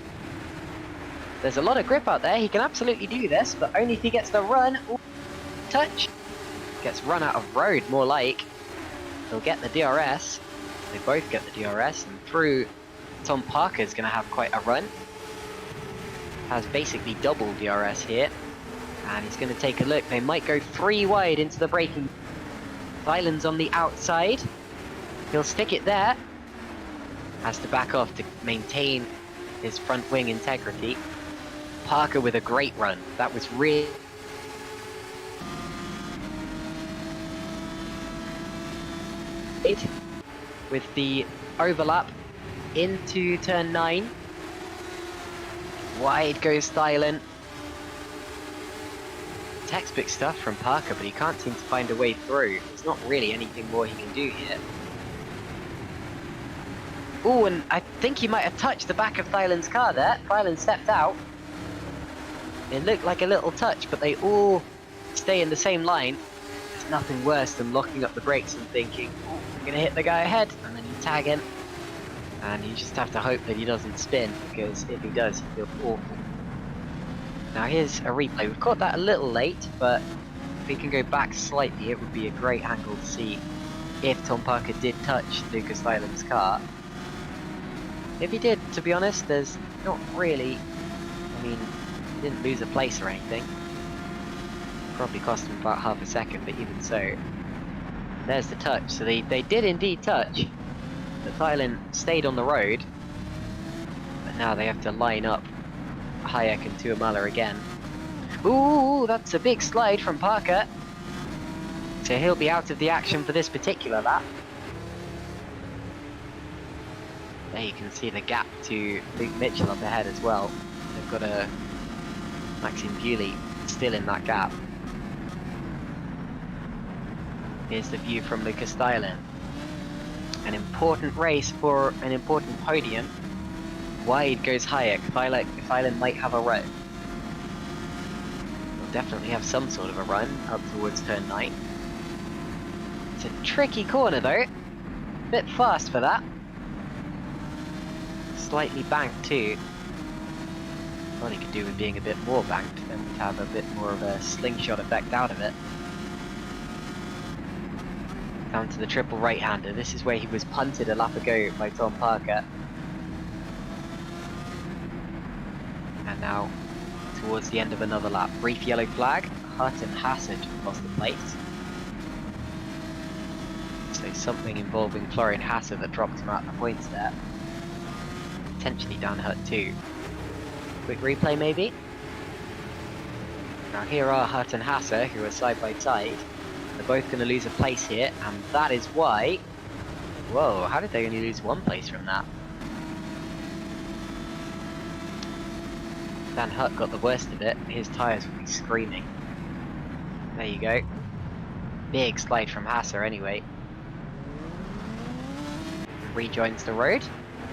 There's a lot of grip out there, he can absolutely do this, but only if he gets the run. Ooh, touch. Gets run out of road, more like. He'll get the DRS. They both get the DRS, and through Tom Parker's going to have quite a run. Has basically double DRS here. And he's going to take a look. They might go 3 wide into the braking. Stylen's on the outside. He'll stick it there. Has to back off to maintain his front wing integrity. Parker with a great run. That was really... with the overlap into turn 9. Wide goes Stylen. Textbook stuff from Parker, but he can't seem to find a way through. There's not really anything more he can do here. Oh, and I think he might have touched the back of Stylen's car there. Stylen stepped out. It looked like a little touch, but they all stay in the same line. There's nothing worse than locking up the brakes and thinking, oh, I'm going to hit the guy ahead, and then you tag him. And you just have to hope that he doesn't spin, because if he does, he feels awful. Now here's a replay. We've caught that a little late, but if we can go back slightly, it would be a great angle to see if Tom Parker did touch Lucas Stylen's car. If he did, to be honest, there's not really... I mean, he didn't lose a place or anything. Probably cost him about half a second, but even so. There's the touch. So they did indeed touch. But Stylen stayed on the road. But now they have to line up Hayek and Tuamala again. Ooh, that's a big slide from Parker. So he'll be out of the action for this particular lap. There you can see the gap to Luke Mitchell up ahead as well. They've got a Maxime Bewley still in that gap. Here's the view from Lucas Stylen. An important race for an important podium. Wide goes Hayek. Stylen might have a run. He'll definitely have some sort of a run up towards turn 9. It's a tricky corner though. Bit fast for that. Slightly banked too. Well, he could do with being a bit more banked, then we'd have a bit more of a slingshot effect out of it. Down to the triple right-hander. This is where he was punted a lap ago by Tom Parker. And now, towards the end of another lap. Brief yellow flag. Hutt and Hassard lost the place. So something involving Florian Hassard that dropped him out the points there. Potentially down Hutt too. Quick replay maybe? Now here are Hutt and Hassard, who are side by side. They're both going to lose a place here, and that is why... Whoa, how did they only lose 1 place from that? Dan Hutt got the worst of it. His tyres will be screaming. There you go. Big slide from Hassard anyway. Rejoins the road.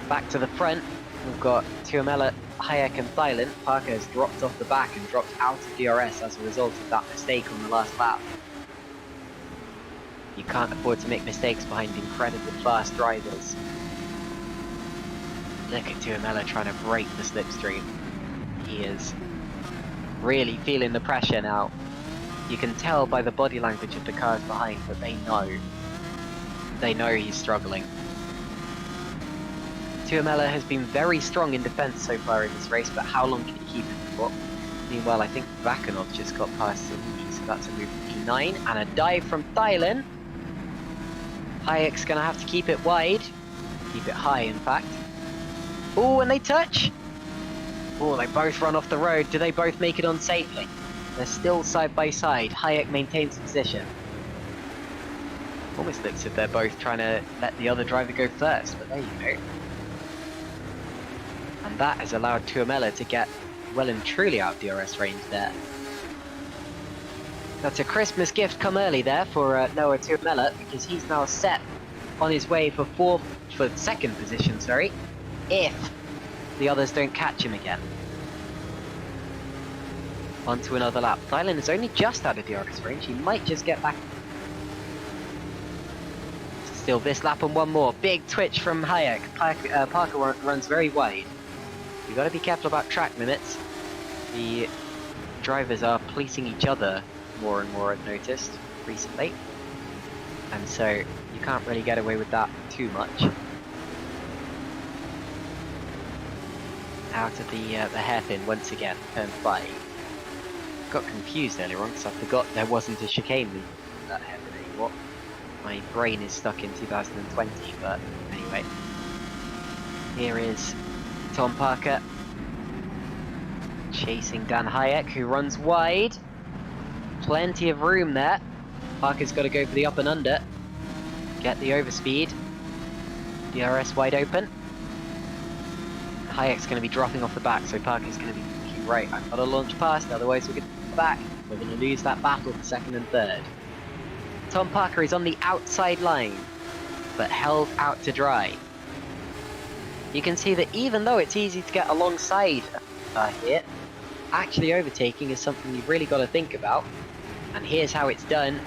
Back to the front. We've got Tuamala, Hayek and Stylen. Parker has dropped off the back and dropped out of DRS as a result of that mistake on the last lap. You can't afford to make mistakes behind incredibly fast drivers. Look at Tuamala trying to break the slipstream. He is really feeling the pressure now. You can tell by the body language of the cars behind that they know he's struggling. Tuamala has been very strong in defence so far in this race, but how long can he keep it for? Meanwhile, I think Vakanov just got past Saluki, so that's a move to P9, and a dive from Stylen. Hayek's going to have to keep it wide. Keep it high, in fact. Oh, and they touch! Oh, they both run off the road. Do they both make it on safely? They're still side by side. Hayek maintains position. Almost looks as if they're both trying to let the other driver go first, but there you go. And that has allowed Tuamala to get well and truly out of DRS range there. That's a Christmas gift come early there for Noah Tuamala, because he's now set on his way for second position, sorry, if the others don't catch him again. Onto another lap. Thailand is only just out of DRS range. He might just get back. Still this lap and one more. Big twitch from Hayek. Parker runs very wide. You've got to be careful about track limits. The drivers are policing each other more and more, I've noticed recently. And so you can't really get away with that too much. Out of the hairpin once again, turn 5. Got confused earlier on because I forgot there wasn't a chicane leading that hairpin anymore. My brain is stuck in 2020, but anyway. Here is Tom Parker chasing Dan Hayek, who runs wide. Plenty of room there. Parker's got to go for the up and under. Get the overspeed. DRS wide open. Hayek's going to be dropping off the back, so Parker's going to be thinking, right, I've got to launch past, otherwise we're going to go back. We're going to lose that battle for second and third. Tom Parker is on the outside line, but held out to dry. You can see that even though it's easy to get alongside here, actually overtaking is something you've really got to think about. And here's how it's done.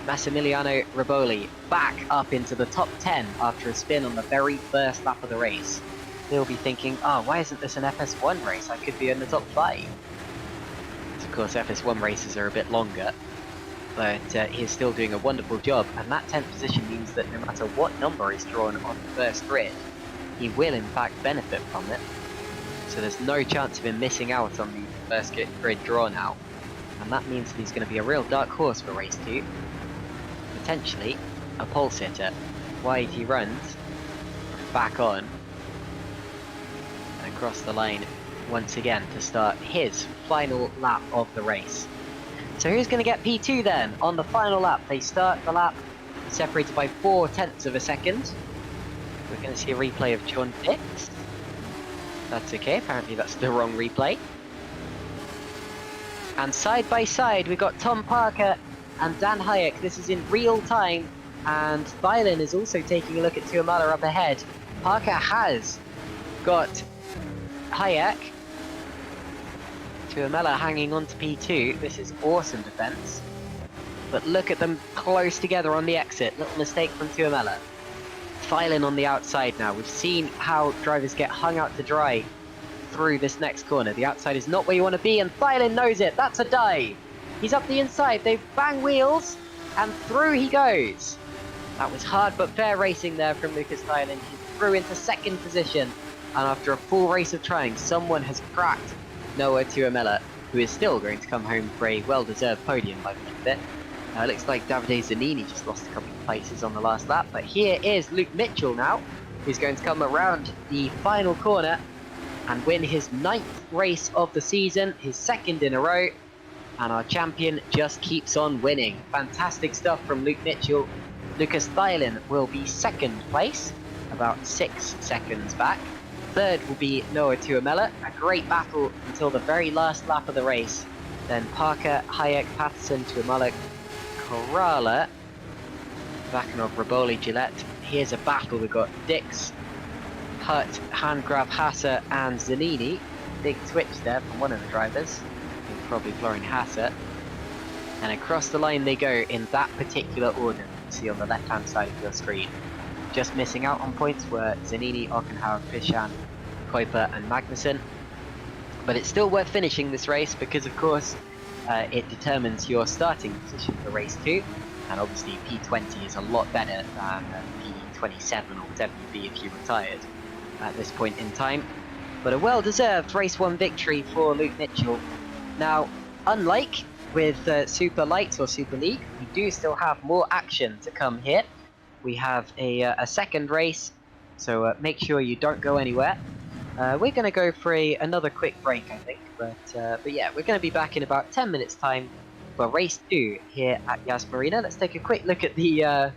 Massimiliano Riboli back up into the top 10 after a spin on the very first lap of the race. He'll be thinking, oh, why isn't this an FS1 race? I could be in the top 5. Of course, FS1 races are a bit longer, but he's still doing a wonderful job, and that 10th position means that no matter what number is drawn on the first grid, he will in fact benefit from it. So there's no chance of him missing out on the first grid draw now, and that means that he's going to be a real dark horse for race 2. Potentially a pole sitter. Wide he runs, back on, and across the line once again to start his final lap of the race. So who's going to get P2 then on the final lap? They start the lap separated by 0.4 of a second. We're going to see a replay of John Dix. That's okay, apparently that's the wrong replay. And side by side we've got Tom Parker and Dan Hayek. This is in real time, and Thailand is also taking a look at Tuamala up ahead. Parker has got Hayek. Tuamala hanging on to P2. This is awesome defense. But look at them close together on the exit. Little mistake from Tuamala. Thailand on the outside now. We've seen how drivers get hung out to dry through this next corner. The outside is not where you want to be, and Thailand knows it. That's a dive. He's up the inside. They've bang wheels, and through he goes. That was hard but fair racing there from Lucas Thailand. He threw into second position, and after a full race of trying, someone has cracked Noah Tuamala, who is still going to come home for a well-deserved podium by the end of it. Looks like Davide Zanini just lost a couple of places on the last lap, but here is Luke Mitchell now, who's going to come around the final corner and win his 9th race of the season, his 2nd in a row, and our champion just keeps on winning. Fantastic stuff from Luke Mitchell. Lucas Thailand will be 2nd place, about 6 seconds back. 3rd will be Noah Tuamala. A great battle until the very last lap of the race. Then Parker, Hayek, Patterson, Tuamala, Corrala, Vakanov, Riboli, Gillette. Here's a battle. We've got Dix, Hutt, Handgraf, Hasser, and Zanini. Big switch there from one of the drivers. Probably Florian Hasser. And across the line they go in that particular order you can see on the left hand side of your screen. Just missing out on points were Zanini, Ockenhauer, Fishan, Kuiper and Magnussen. But it's still worth finishing this race because of course it determines your starting position for race 2, and obviously P20 is a lot better than P27 or whatever you'd be if you retired at this point in time. But a well-deserved race 1 victory for Luke Mitchell. Now, unlike with Super Lights or Super League, we do still have more action to come here. We have a second race, so make sure you don't go anywhere. We're going to go for another quick break, I think, but yeah, we're going to be back in about 10 minutes time for race 2 here at Yas Marina. Let's take a quick look at the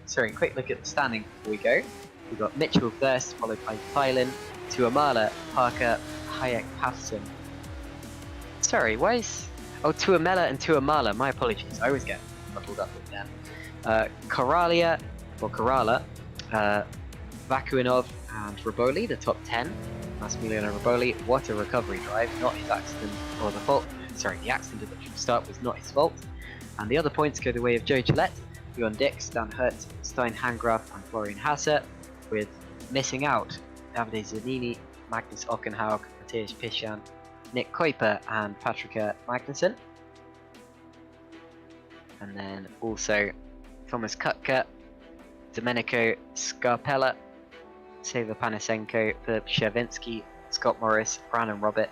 standing before we go. We've got Mitchell first, followed by Thailand, Tuamala, Parker, Hayek, Patterson. Sorry, why is... Oh, Tuamala and Tuamala, my apologies, I always get muddled up with them. Corrala, Vakuinov and Raboli, the top 10. Massimiliano Raboli, what a recovery drive, not his accident, or the fault, sorry, the accident at the start was not his fault. And the other points go the way of Joe Gillette, Bjorn Dix, Dan Hurt, Stein Hangraf and Florian Hasse, with missing out Davide Zanini, Magnus Ockenhaug, Matthias Pishan, Nick Kuiper and Patrika Magnussen. And then also Thomas Kutka, Domenico Scarpella, Seva Panasenko, Philip Shervinsky, Scott Morris, Brandon Robert,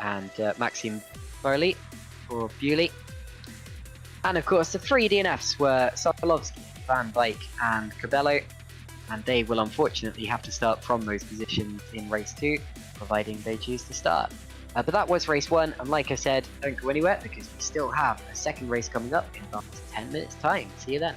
and Maxime Burley for Bewley. And of course the 3 DNFs were Sokolovsky, Van Dijk and Cabello, and they will unfortunately have to start from those positions in race 2, providing they choose to start. But that was race 1, and like I said, don't go anywhere because we still have a second race coming up in about 10 minutes time. See you then.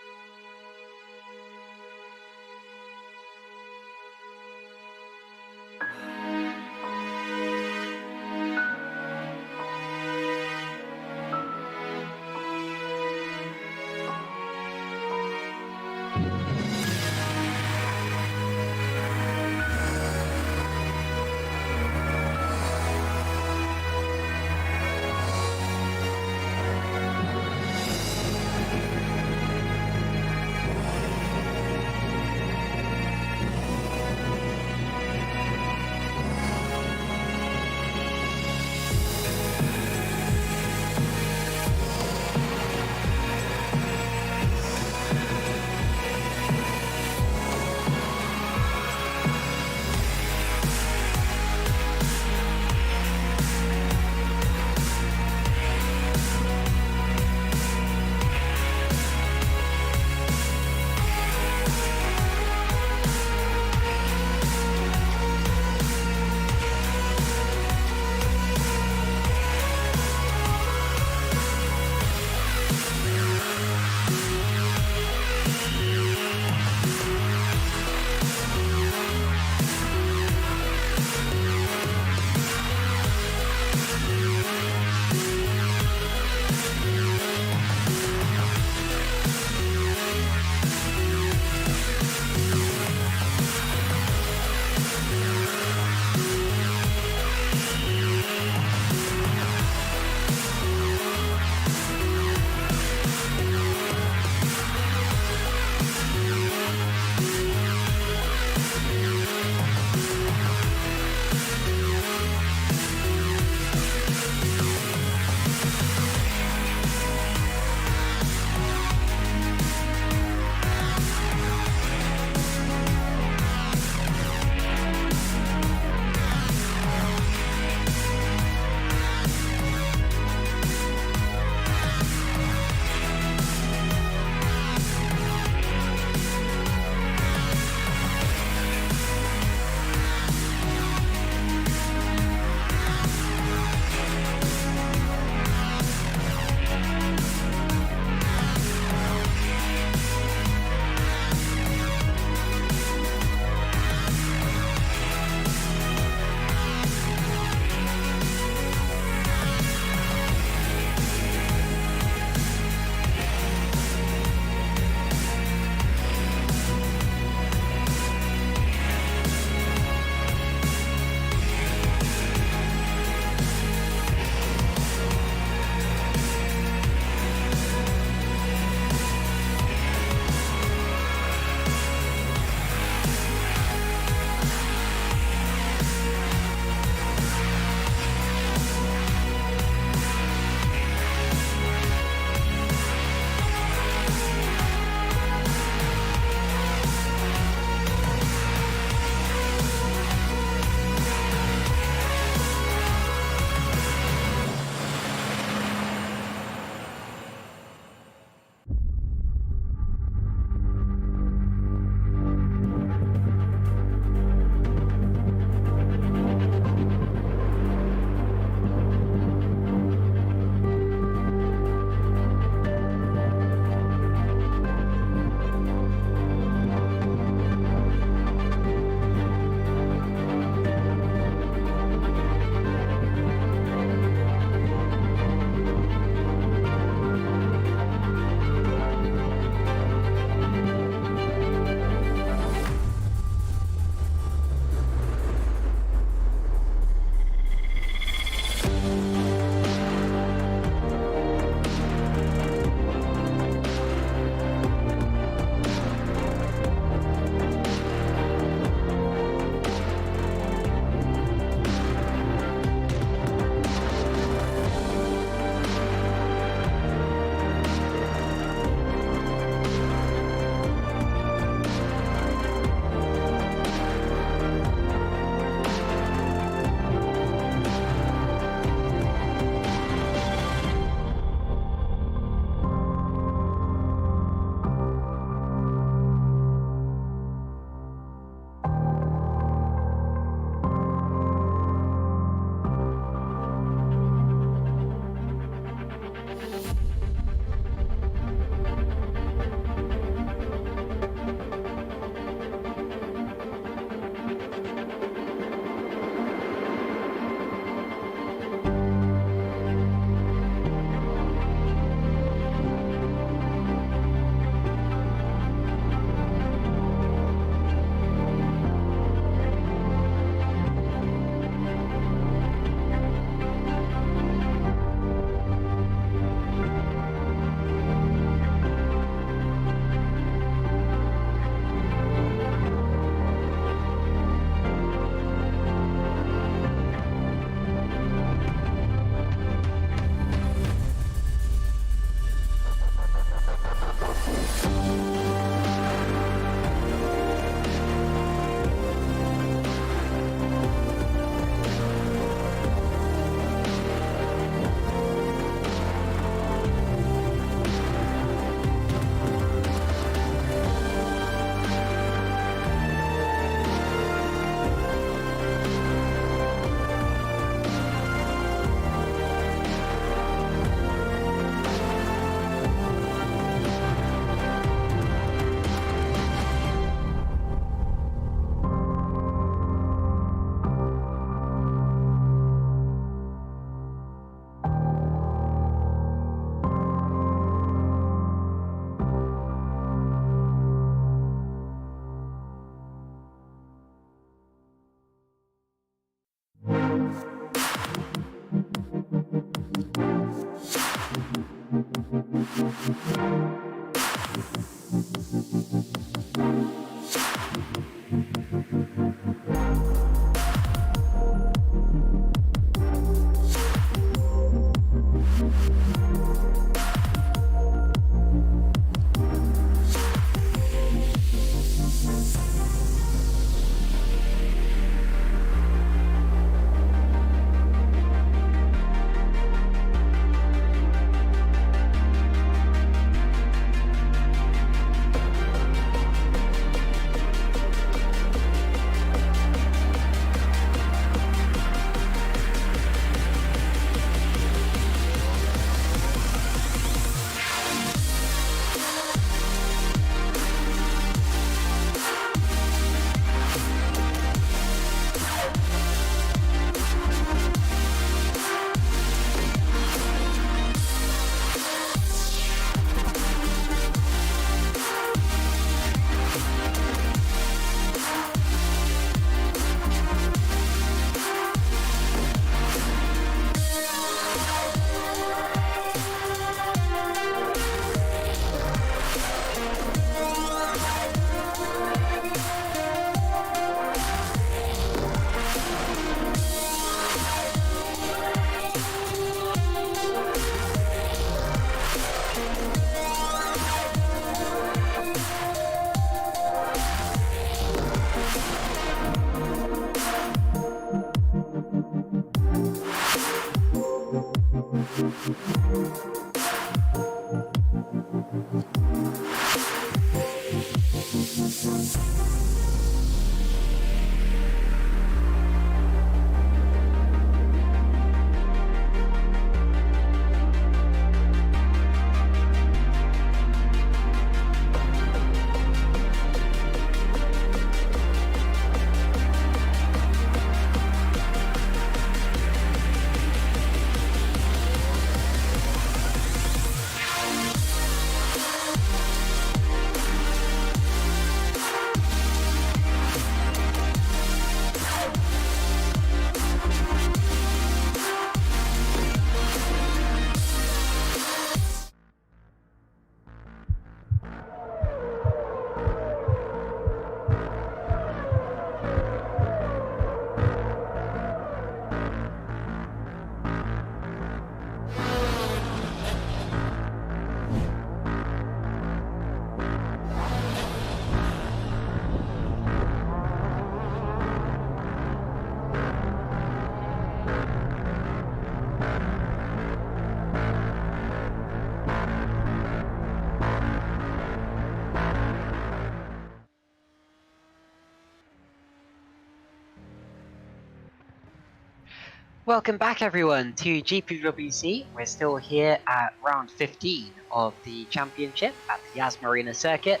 Welcome back everyone to GPVWC. We're still here at round 15 of the championship at the Yas Marina circuit.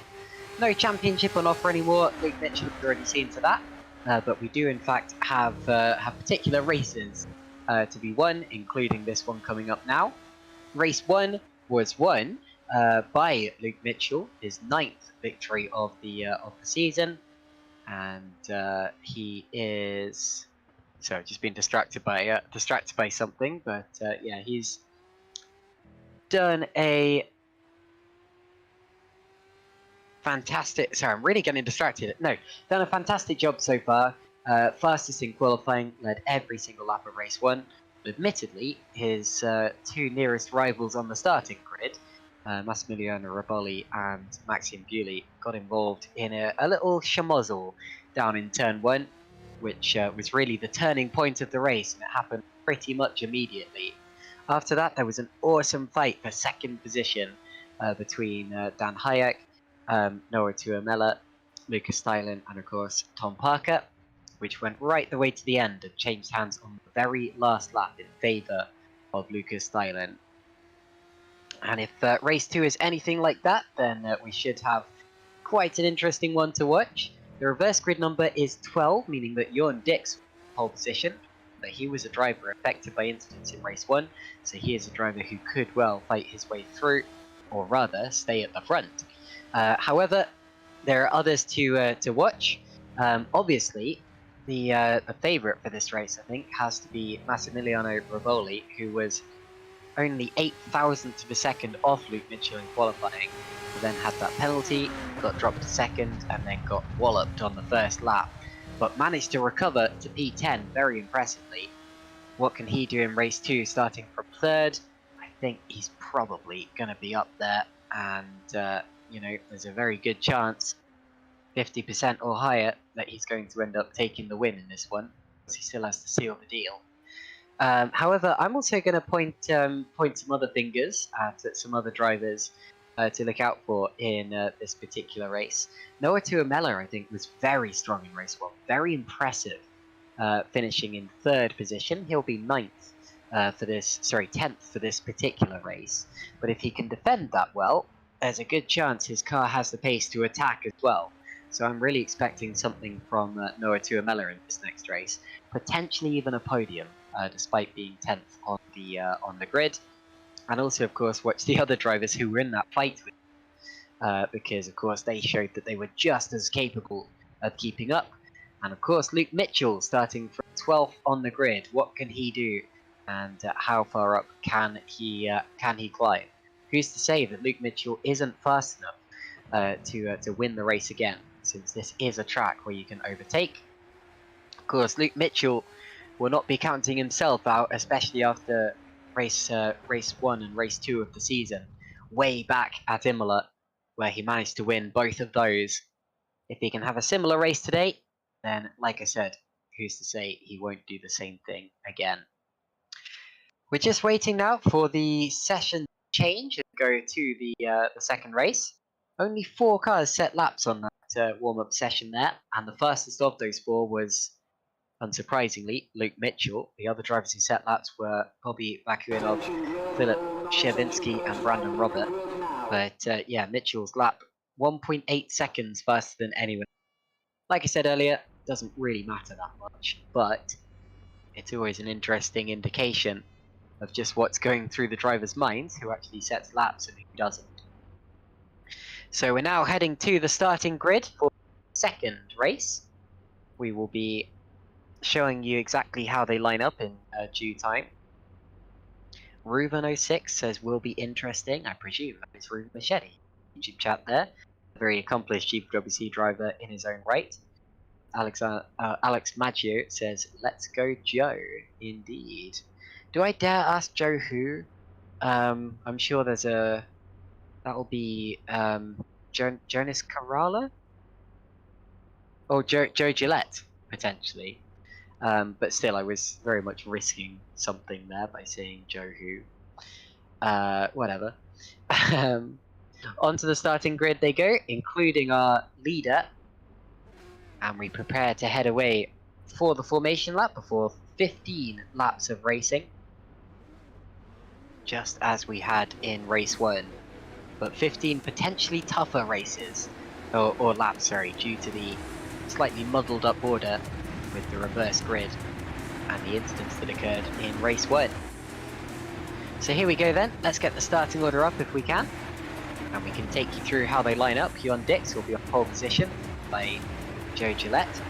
No championship on offer anymore. Luke Mitchell has already seen to that, but we do in fact have particular races to be won, including this one coming up now. Race 1 was won by Luke Mitchell, his 9th victory of the season, and he is. So just been distracted by something, but yeah, he's done a fantastic. Sorry, I'm really getting distracted. No, done a fantastic job so far. Fastest in qualifying, led every single lap of race 1. Admittedly, his two nearest rivals on the starting grid, Massimiliano Raboli and Maxime Bewley, got involved in a little schmozzle down in turn 1. Which was really the turning point of the race, and it happened pretty much immediately. After that, there was an awesome fight for second position between Dan Hayek, Noah Tuamela, Lucas Stylen, and of course Tom Parker, which went right the way to the end and changed hands on the very last lap in favour of Lucas Stylen. And if race 2 is anything like that, then we should have quite an interesting one to watch. The reverse grid number is 12, meaning that Jorn Dix was in pole position, but he was a driver affected by incidents in race 1, so he is a driver who could well fight his way through, or rather stay at the front. However, there are others to watch. Obviously, the favourite for this race, I think, has to be Massimiliano Raboli, who was only 0.008 of a second off Luke Mitchell in qualifying, then had that penalty, got dropped to second, and then got walloped on the first lap, but managed to recover to P10 very impressively. What can he do in race 2 starting from third? I think he's probably going to be up there, and you know, there's a very good chance, 50% or higher, that he's going to end up taking the win in this one, because he still has to seal the deal. However, I'm also going to point some other fingers at some other drivers to look out for in this particular race. Noah Tuamela, I think, was very strong in race 1, very impressive, finishing in 3rd position. He'll be 10th for this particular race. But if he can defend that well, there's a good chance his car has the pace to attack as well. So I'm really expecting something from Noah Tuamela in this next race, potentially even a podium, despite being 10th on the grid. And also, of course, watch the other drivers who were in that fight with him, because, of course, they showed that they were just as capable of keeping up. And, of course, Luke Mitchell starting from 12th on the grid. What can he do, and how far up can he climb? Who's to say that Luke Mitchell isn't fast enough to win the race again, since this is a track where you can overtake? Of course, Luke Mitchell will not be counting himself out, especially after race 1 and race 2 of the season, way back at Imola, where he managed to win both of those. If he can have a similar race today, then, like I said, who's to say he won't do the same thing again? We're just waiting now for the session change and go to the second race. Only 4 cars set laps on that warm-up session there, and the fastest of those 4 was, unsurprisingly, Luke Mitchell. The other drivers who set laps were Bobby Vakuinov, Philip Shevinsky, and Brandon Robert. But yeah, Mitchell's lap 1.8 seconds faster than anyone. Like I said earlier, doesn't really matter that much, but it's always an interesting indication of just what's going through the driver's minds, who actually sets laps and who doesn't. So we're now heading to the starting grid for the second race. We will be showing you exactly how they line up in due time. Ruben06 says will be interesting. I presume that is Ruben Machete. YouTube chat there. A very accomplished GPWC driver in his own right. Alex Maggio says, let's go Joe. Indeed. Do I dare ask Joe who? I'm sure there's a... That'll be Jonas Carrala? Or Joe Gillette, potentially. But still, I was very much risking something there by saying Joe who. Whatever. Onto the starting grid they go, including our leader. And we prepare to head away for the formation lap before 15 laps of racing, just as we had in race 1, but 15 potentially tougher races, or laps, sorry, due to the slightly muddled up order with the reverse grid and the incidents that occurred in race 1. So here we go then, let's get the starting order up if we can, and we can take you through how they line up. Johan Dix will be on pole position by Joe Gillette.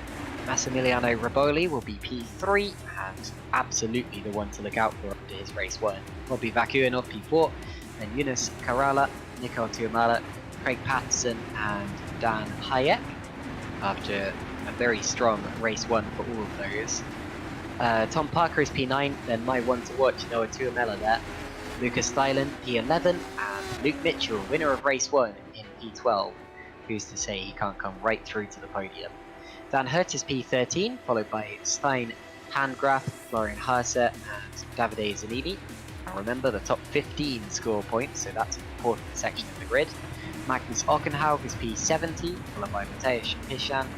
Massimiliano Riboli will be P3 and absolutely the one to look out for after his race 1. Robbie Vakuinov P4, then Yunus Karala, Nicole Tuamala, Craig Patterson and Dan Hayek after a very strong race 1 for all of those. Tom Parker is P9, then my one to watch, Noah Tuamela there. Lucas Stylen P11 and Luke Mitchell, winner of race 1 in P12. Who's to say he can't come right through to the podium. Dan Hurt is P13, followed by Stein Handgraf, Florian Haase and Davide Zanini. And remember, the top 15 score points, so that's an important section of the grid. Magnus Ockenhaug is P70, followed by Mateusz Pishan,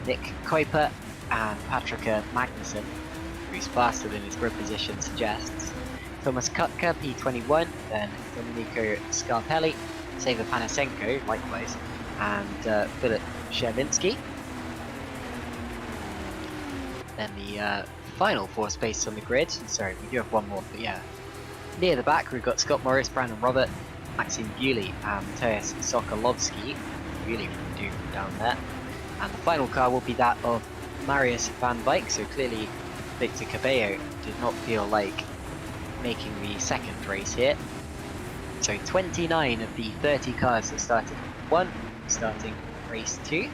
Nick Kuiper and Patrika Magnussen, who's faster than his grid position suggests. Thomas Kutka P21, then Domenico Scarpelli, Seva Panasenko likewise, and Philip Shervinsky. Then the final 4 spaces on the grid, sorry we do have one more, but yeah. Near the back we've got Scott Morris, Brandon Robert, Maxim Bewley and Mateusz Sokolovski, really from Doom down there. And the final car will be that of Marius van Wyk, so clearly Victor Cabello did not feel like making the second race here. So 29 of the 30 cars that started 1, starting race 2.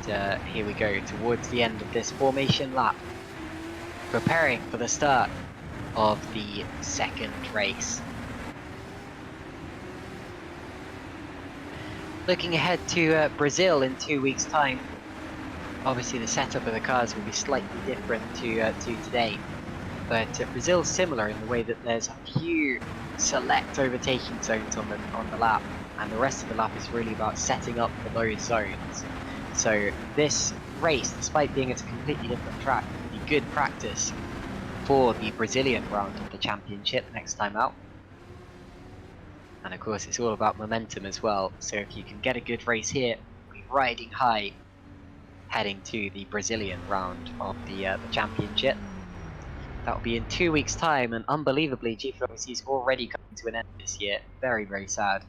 And here we go towards the end of this formation lap, preparing for the start of the second race. Looking ahead to Brazil in 2 weeks' time. Obviously the setup of the cars will be slightly different to today, but Brazil's similar in the way that there's a few select overtaking zones on the lap, and the rest of the lap is really about setting up for those zones. So this race, despite being at a completely different track, will be good practice for the Brazilian round of the championship next time out. And of course it's all about momentum as well, so if you can get a good race here, be riding high heading to the Brazilian round of the championship. That will be in 2 weeks' time, and unbelievably GPVWC is already coming to an end this year. Very, very sad.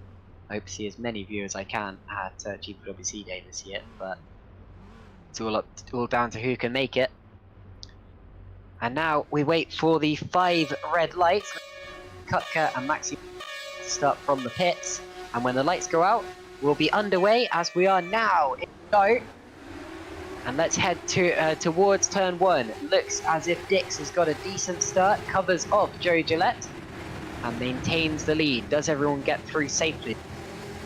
I hope to see as many of you as I can at GPVWC Day this year, but it's all down to who can make it. And now we wait for the 5 red lights. Kutka and Maxi start from the pits, and when the lights go out, we'll be underway as we are now. Go. And let's head towards turn 1. Looks as if Dix has got a decent start, covers off Joe Gillette, and maintains the lead. Does everyone get through safely?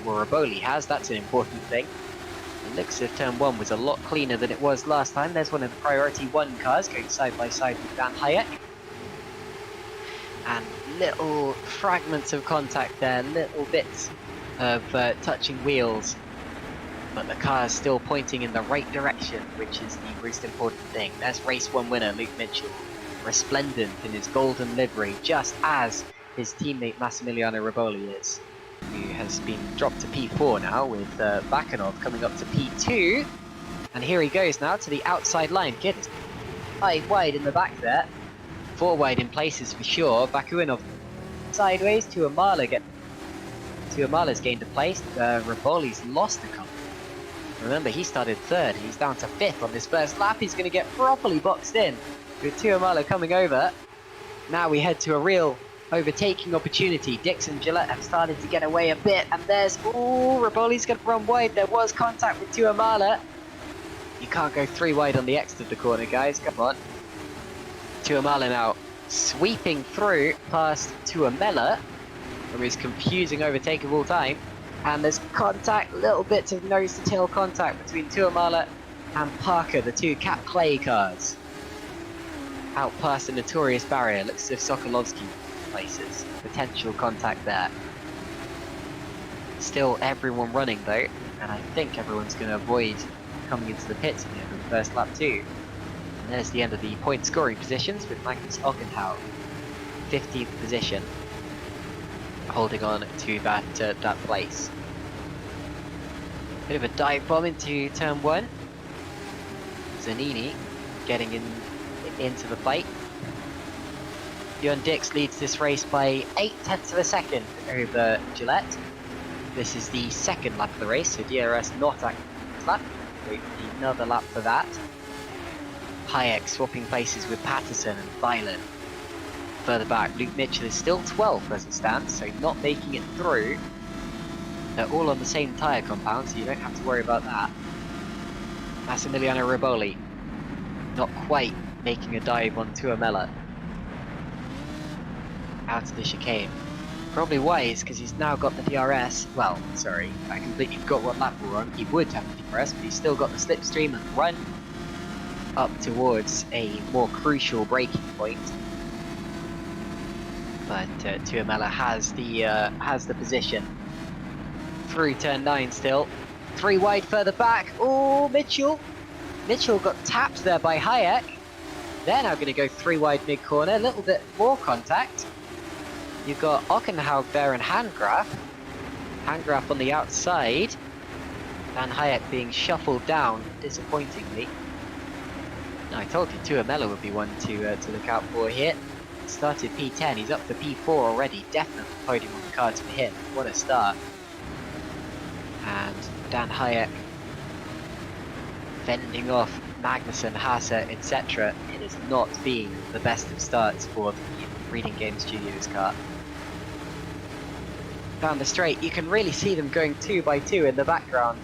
Well, Riboli has, that's an important thing. It looks as if turn 1 was a lot cleaner than it was last time. There's one of the priority 1 cars going side by side with Dan Hayek. And little fragments of contact there, little bits of touching wheels. But the car is still pointing in the right direction, which is the most important thing. There's race 1 winner Luke Mitchell, resplendent in his golden livery, just as his teammate Massimiliano Riboli is, who has been dropped to P4 now, with Vakanov coming up to P2. And here he goes now to the outside line. Kid is 5 wide in the back there, 4 wide in places for sure. Vakuinov sideways, Tuamala's gained a place, Riboli's lost a couple. Remember, he started 3rd, he's down to 5th on this first lap. He's going to get properly boxed in with Tuamala coming over. Now we head to a real overtaking opportunity. Dix and Gillette have started to get away a bit, and there's, ooh, Riboli's going to run wide. There was contact with Tuamala. You can't go 3 wide on the exit of the corner, guys, come on. Tuamala now sweeping through past Tuamela, who is confusing overtake of all time. And there's contact, little bits of nose-to-tail contact between Tuamala and Parker, the 2 Cat Clay cars. Out past the notorious barrier, looks as if Sokolovski places. Potential contact there. Still everyone running though, and I think everyone's going to avoid coming into the pits at the end of the first lap too. And there's the end of the point scoring positions with Magnus Ockenhaug, 15th position, holding on to that place. Bit of a dive bomb into turn 1. Zanini getting into the fight. Bjorn Dix leads this race by 0.8 of a second over Gillette. This is the second lap of the race, so DRS not active this lap. Wait for another lap for that. Hayek swapping places with Patterson and Thielen. Further back, Luke Mitchell is still 12th as it stands, so not making it through. They're all on the same tyre compound, so you don't have to worry about that. Massimiliano Riboli not quite making a dive on Tuamela. Out of the chicane. Probably wise, because he's now got the DRS. Well, sorry, I completely forgot what lap we're on. He would have the DRS, but he's still got the slipstream and run up towards a more crucial braking point. But Tuamela has the position. Through turn 9 still. 3 wide further back. Oh, Mitchell. Mitchell got tapped there by Hayek. They're now going to go 3 wide mid-corner. A little bit more contact. You've got Ockenhaug there and Handgraf. Handgraf on the outside. Van Hayek being shuffled down, disappointingly. Now, I told you Tuamela would be one to look out for here. Started P10, he's up to P4 already. Definitely podium on the cards for him. What a start. And Dan Hayek fending off Magnussen, Haase, etc. It has not been the best of starts for the Reading Game Studios car. Down the straight, you can really see them going 2 by 2 in the background.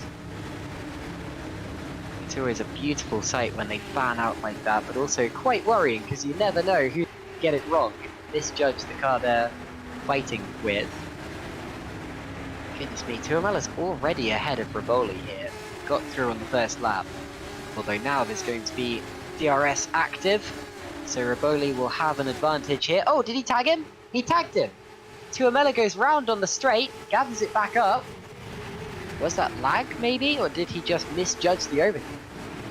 It's always a beautiful sight when they fan out like that, but also quite worrying because you never know who get it wrong, misjudge the car they're fighting with. Goodness me, Tuamela's already ahead of Riboli here. Got through on the first lap. Although now there's going to be DRS active, so Riboli will have an advantage here. Oh, did he tag him? He tagged him! Tuamela goes round on the straight, gathers it back up. Was that lag, maybe? Or did he just misjudge the overtake?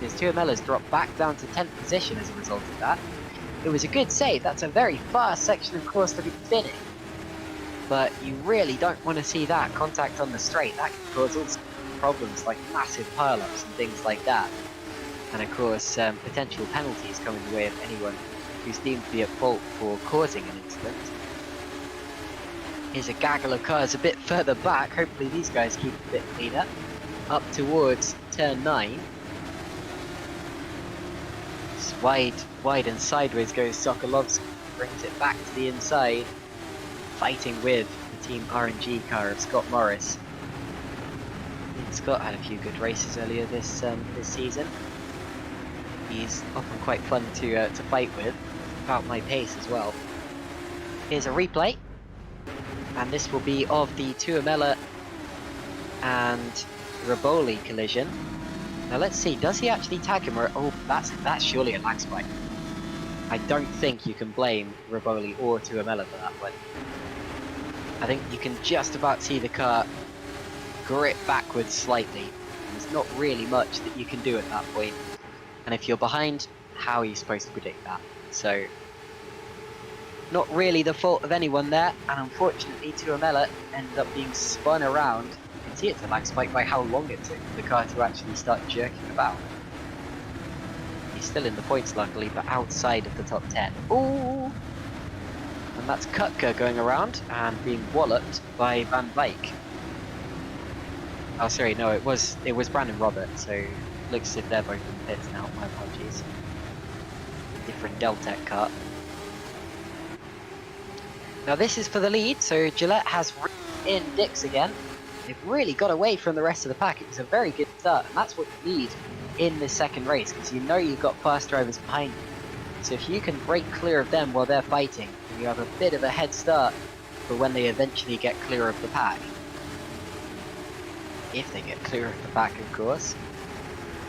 Because Tuamela's dropped back down to 10th position as a result of that. It was a good save. That's a very fast section of course to be spinning. But you really don't want to see that contact on the straight. That can cause all sorts of problems like massive pile-ups and things like that. And of course, potential penalties come in the way of anyone who's deemed to be at fault for causing an incident. Here's a gaggle of cars a bit further back. Hopefully these guys keep it a bit cleaner. Up towards turn 9. Wide and sideways goes Sokolovsky, brings it back to the inside, fighting with the Team RNG car of Scott Morris. Scott had a few good races earlier this season. He's often quite fun to fight with, about my pace as well. Here's a replay, and this will be of the Tuamela and Riboli collision. Now let's see, does he actually tag him or... Oh, that's surely a lag spike. I don't think you can blame Riboli or Tuamela for that one. I think you can just about see the car grip backwards slightly. There's not really much that you can do at that point. And if you're behind, how are you supposed to predict that? So, not really the fault of anyone there, and unfortunately Tuamela ended up being spun around. You can see it's a lag spike by how long it took for the car to actually start jerking about. He's still in the points luckily, but outside of the top 10. Ooh! And that's Kutka going around and being walloped by Van Wyk. Oh sorry, no, it was Brandon Roberts, so looks as if they're both in the pits now, my apologies. Different Deltec car. Now this is for the lead, so Gillette has in Dix again. They've really got away from the rest of the pack. It was a very good start, and that's what you need in this second race, because you know you've got fast drivers behind you. So if you can break clear of them while they're fighting, you have a bit of a head start for when they eventually get clear of the pack. If they get clear of the pack, of course.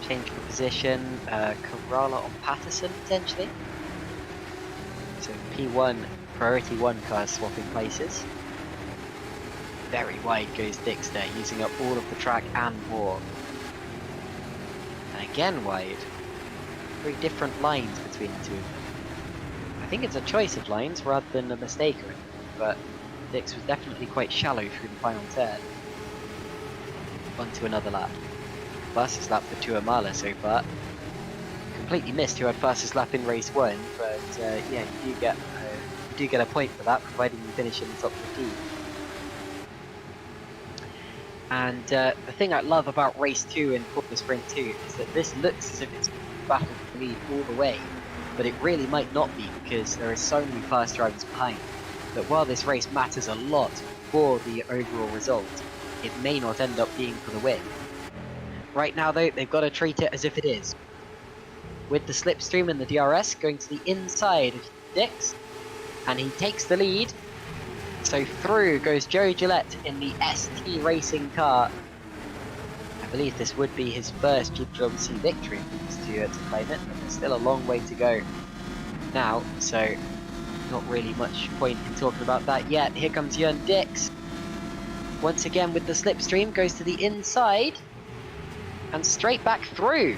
Change the position, Corrala on Patterson potentially. So P1, priority 1 cars swapping places. Very wide goes Dix there, using up all of the track and more. And again wide. Very different lines between the two of them. I think it's a choice of lines rather than a mistake or anything, but Dix was definitely quite shallow through the final turn. On to another lap. Fastest lap for Tuamala so far. Completely missed who had fastest lap in race 1, but yeah, you do get a point for that, providing you finish in the top 15. And the thing I love about race 2 in Formula Sprint 2 is that this looks as if it's battle for the lead all the way, but it really might not be because there are so many fast drivers behind that while this race matters a lot for the overall result, it may not end up being for the win. Right now though, they've got to treat it as if it is. With the slipstream and the DRS going to the inside of Dix, and he takes the lead. So through goes Joe Gillette in the ST racing car. I believe this would be his first GPVWC victory if he was to claim it, but there's still a long way to go now, so not really much point in talking about that yet. Here comes Jørn Dix. Once again with the slipstream, goes to the inside and straight back through.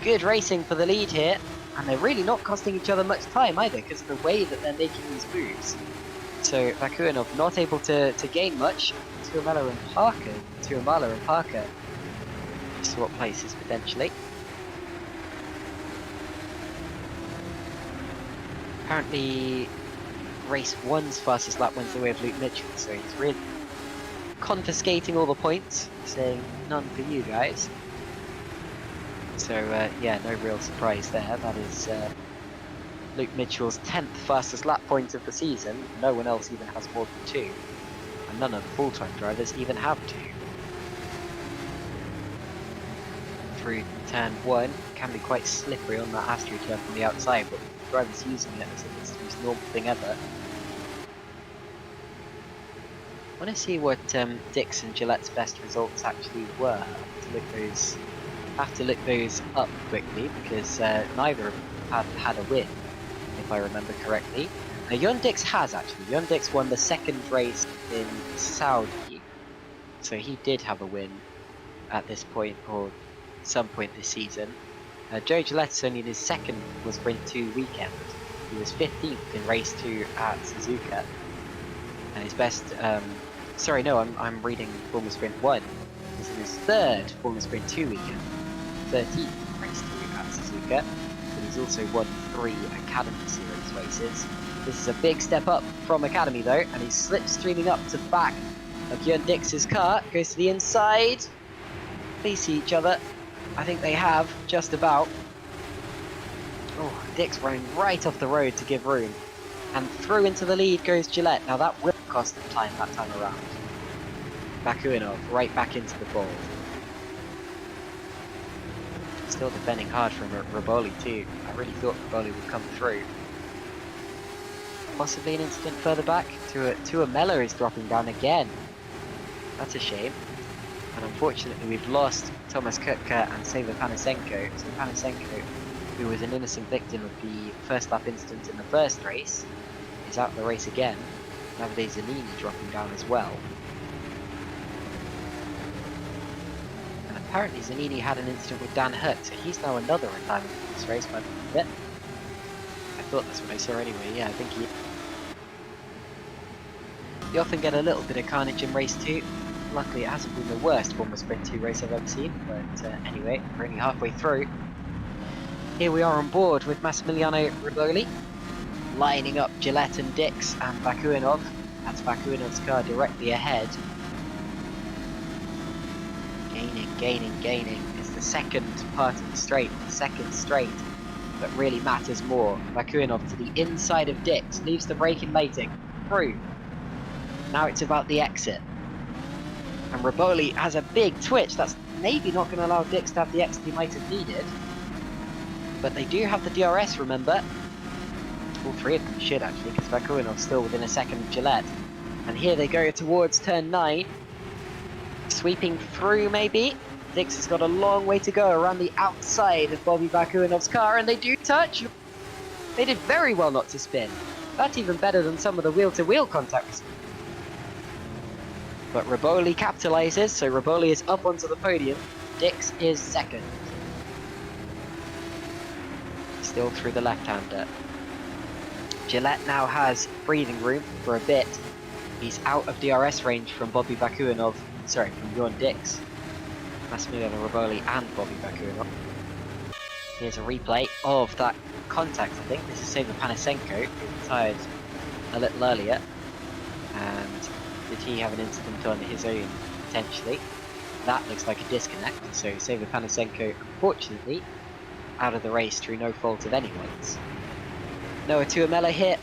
Good racing for the lead here, and they're really not costing each other much time either because of the way that they're making these moves. So Vakuinov not able to gain much. Tuamala and Parker swap places potentially. Apparently race 1's fastest lap went the way of Luke Mitchell, so he's really confiscating all the points, saying none for you guys. So yeah, no real surprise there. That is Luke Mitchell's 10th fastest lap point of the season. No one else even has more than 2. And none of the full-time drivers even have 2. Through turn 1, can be quite slippery on that AstroTurf from the outside, but the drivers using it as if it's the most normal thing ever. I want to see what Dix and Gillette's best results actually were. I have to look those up quickly because neither of them have had a win, if I remember correctly. Jørn Dix has actually. Jørn Dix won the second race in Saudi, so he did have a win at this point, or some point this season. Joe Gillette's only in his second was Sprint 2 weekend. He was 15th in race 2 at Suzuka, and his best. Sorry, no, I'm reading Formula Sprint 1. He's in his third Formula Sprint 2 weekend, 13th in race 2 at Suzuka, but he's also won 3 Academy Series races. This is a big step up from Academy though, and he's slipstreaming up to the back of Jørn Dix's car, goes to the inside. They see each other. I think they have, just about. Oh, Dix running right off the road to give room. And through into the lead goes Gillette. Now that will cost them time that time around. Vakuinov right back into the ball. Still defending hard from Raboli too. I really thought Raboli would come through. Possibly an incident further back. Tuamala is dropping down again. That's a shame. And unfortunately we've lost Thomas Kutka and Sava Panasenko. So Panasenko, who was an innocent victim of the first lap incident in the first race, is out of the race again. Nowadays Zanini dropping down as well. And apparently Zanini had an incident with Dan Hurt, so he's now another retirement in this race by the bit. I thought that's what I saw anyway. Yeah, I think he... You often get a little bit of carnage in race 2. Luckily it hasn't been the worst Formula Sprint 2 race I've ever seen, but anyway, we're only halfway through. Here we are on board with Massimiliano Rivoli, lining up Gillette and Dix and Vakuinov. That's Vakuinov's car directly ahead. Gaining. It's the second part of the straight, the second straight that really matters more. Vakuinov to the inside of Dix, leaves the braking lighting, through. Now it's about the exit. And Raboli has a big twitch. That's maybe not going to allow Dix to have the exit he might have needed. But they do have the DRS, remember. All 3 of them should actually, because Vakuinov's still within a second of Gillette. And here they go towards turn 9. Sweeping through maybe. Dix has got a long way to go around the outside of Bobby Vakuinov's car, and they do touch. They did very well not to spin. That's even better than some of the wheel-to-wheel contacts. But Raboli capitalizes, so Raboli is up onto the podium. Dix is second. Still through the left-hander. Gillette now has breathing room for a bit. He's out of DRS range from from Jon Dix, Massimiliano Rivoli and Bobby Bakuinov. Here's a replay of that contact, I think. This is Sava Panasenko, who retired a little earlier. And did he have an incident on his own, potentially? That looks like a disconnect, so Sava Panasenko, unfortunately, out of the race through no fault of anyone's. Noah Tuamela here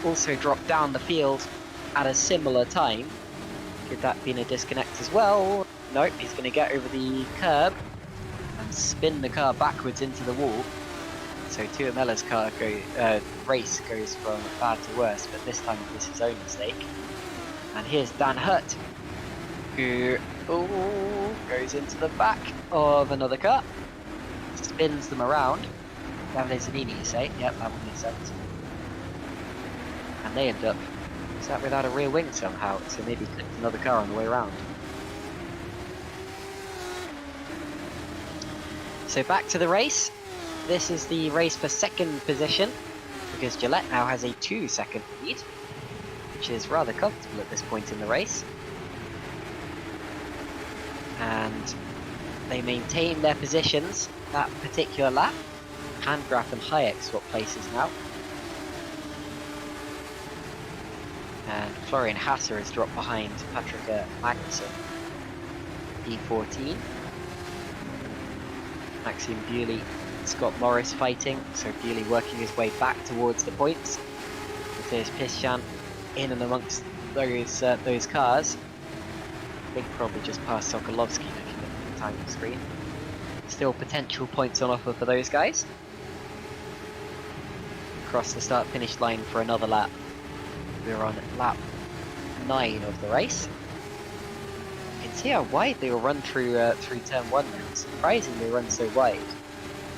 also dropped down the field at a similar time. Could that have been a disconnect as well? Nope, he's going to get over the curb and spin the car backwards into the wall. So Tuamela's race goes from bad to worse, but this time it was his own mistake. And here's Dan Hurt, who goes into the back of another car, spins them around. Davide Zanini, you say? Yep, that would make sense. And they end up sat without a rear wing somehow, so maybe clipped another car on the way around. So back to the race. This is the race for second position, because Gillette now has a 2-second lead, which is rather comfortable at this point in the race. And they maintain their positions that particular lap. Handgraf and Hayek swap places now. And Florian Hasser has dropped behind Patrick Magnussen, P14. Maxime Bewley, Scott Morris fighting, so Bewley working his way back towards the points. Matthias Pisjan in and amongst those cars. I think probably just past Sokolovsky looking at the timing screen. Still potential points on offer for those guys. Across the start-finish line for another lap. We're on lap 9 of the race. You can see how wide they will run through turn 1 now. Surprisingly, they run so wide.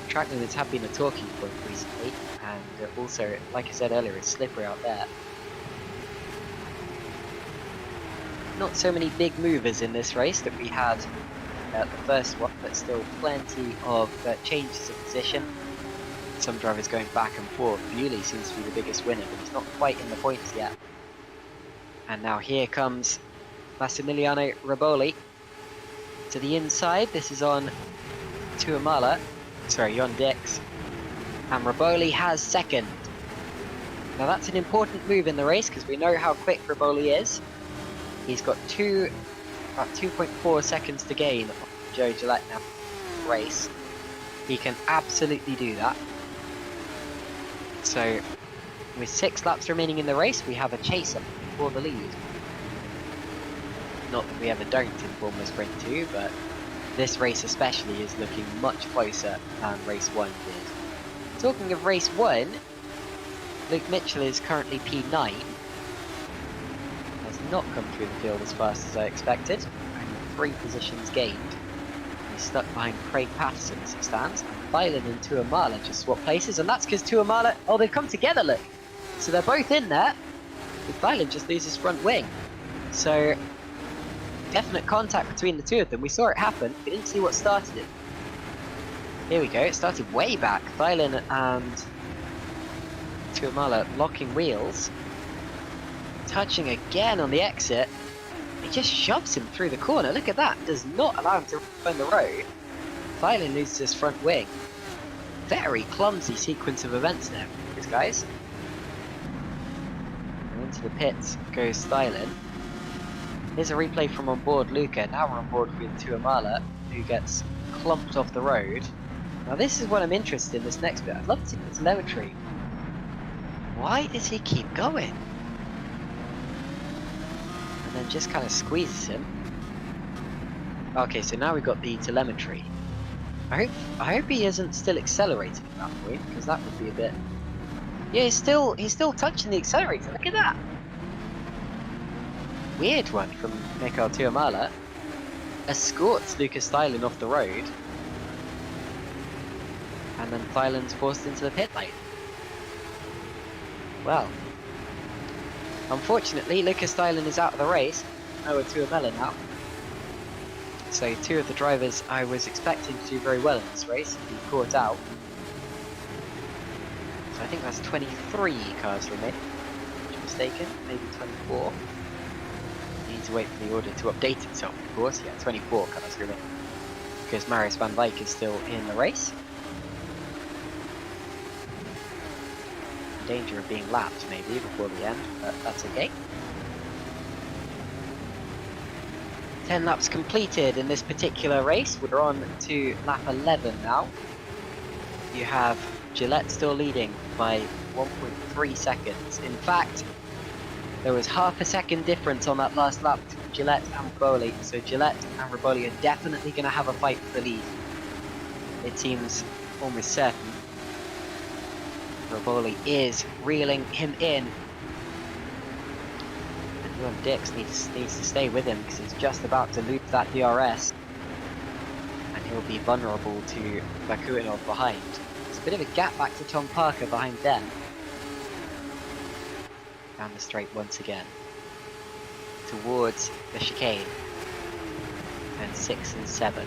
Track limits have been a talking point recently, and also, like I said earlier, it's slippery out there. Not so many big movers in this race that we had at the first one, but still plenty of changes of position. Some drivers going back and forth. Bewley seems to be the biggest winner, but he's not quite in the points yet. And now here comes Massimiliano Rivoli to the inside. This is on Jon Dix. And Rivoli has second. Now that's an important move in the race because we know how quick Rivoli is. He's got about 2.4 seconds to gain on Joe Gillette now in the race. He can absolutely do that. So, with 6 laps remaining in the race, we have a chaser for the lead. Not that we ever don't in Formula Sprint 2, but this race especially is looking much closer than race 1 did. Talking of race 1, Luke Mitchell is currently P9. Has not come through the field as fast as I expected. Only 3 positions gained. He's stuck behind Craig Patterson as it stands. Thailand and Tuamala just swap places, and that's because Tuamala, they've come together, look. So they're both in there. Thailand just loses front wing. So, definite contact between the two of them. We saw it happen, we didn't see what started it. Here we go, it started way back. Thailand and Tuamala locking wheels. Touching again on the exit. He just shoves him through the corner. Look at that. Does not allow him to run the road. Thailand loses his front wing. Very clumsy sequence of events there for these guys. And into the pits goes Thailand. Here's a replay from on board Luca. Now we're on board with Tuamala, who gets clumped off the road. Now this is what I'm interested in this next bit. I'd love to see the telemetry. Why does he keep going? And then just kind of squeezes him. Okay, so now we've got the telemetry. I hope he isn't still accelerating at that point, because that would be a bit... Yeah, he's still touching the accelerator. Look at that. Weird one from Mikael Tuamala. Escorts Lucas Thailand off the road. And then Thailand's forced into the pit lane. Well, unfortunately, Lucas Thailand is out of the race. Noah Tuamala now. So 2 of the drivers I was expecting to do very well in this race have been caught out. So I think that's 23 cars remain. If I'm mistaken, maybe 24. You need to wait for the order to update itself, of course. Yeah, 24 cars remain. Because Marius van Wijk is still in the race. In danger of being lapped maybe before the end, but that's okay. 10 laps completed in this particular race. We're on to lap 11 now. You have Gillette still leading by 1.3 seconds. In fact, there was half a second difference on that last lap between Gillette and Riboli, so Gillette and Riboli are definitely going to have a fight for the lead. It seems almost certain. Riboli is reeling him in. Dix needs to stay with him because he's just about to lose that DRS and he'll be vulnerable to Vakuinov behind. There's a bit of a gap back to Tom Parker behind them. Down the straight once again towards the chicane, and 6 and 7.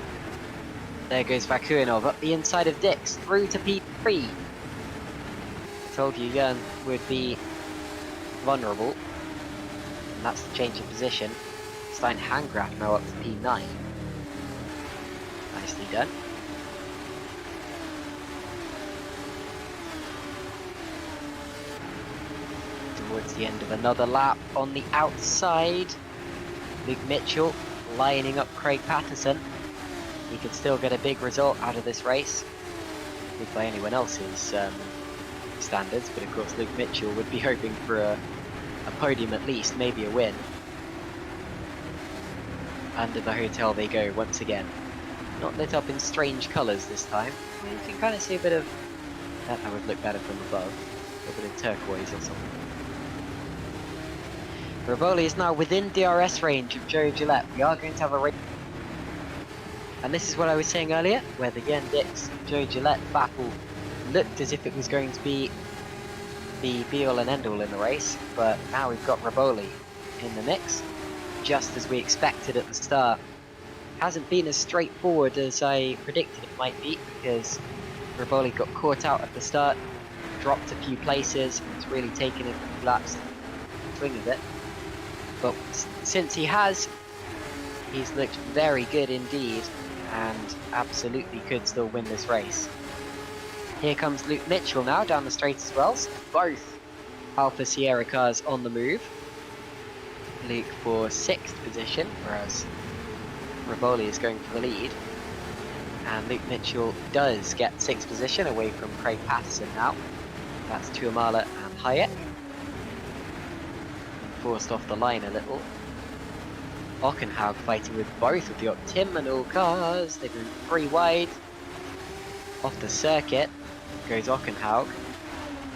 There goes Vakuinov up the inside of Dix through to P3. Told you Jan would be vulnerable. And that's the change of position. Stein Handgraf now up to P9. Nicely done. Towards the end of another lap on the outside, Luke Mitchell lining up Craig Patterson. He could still get a big result out of this race, big by anyone else's standards, but of course Luke Mitchell would be hoping for a podium at least, maybe a win. Under the hotel they go once again. Not lit up in strange colours this time. I mean, you can kind of see a bit of... That would look better from above. A bit of turquoise or something. Rivoli is now within DRS range of Joe Gillette. We are going to have a race. And this is what I was saying earlier, where the Yen Dix Joe Gillette battle looked as if it was going to be the be-all and end-all in the race, but now we've got Riboli in the mix, just as we expected at the start. Hasn't been as straightforward as I predicted it might be, because Riboli got caught out at the start, dropped a few places, and it's really taken him a few laps to swing of it. But since he has, he's looked very good indeed, and absolutely could still win this race. Here comes Luke Mitchell now down the straight as well, so both Alpha Sierra cars on the move. Luke for 6th position, whereas Riboli is going for the lead. And Luke Mitchell does get 6th position away from Craig Patterson now. That's Tuamala and Hayek. Forced off the line a little. Ockenhaug fighting with both of the Optimal cars. They're going 3 wide. Off the circuit goes Ockenhaug.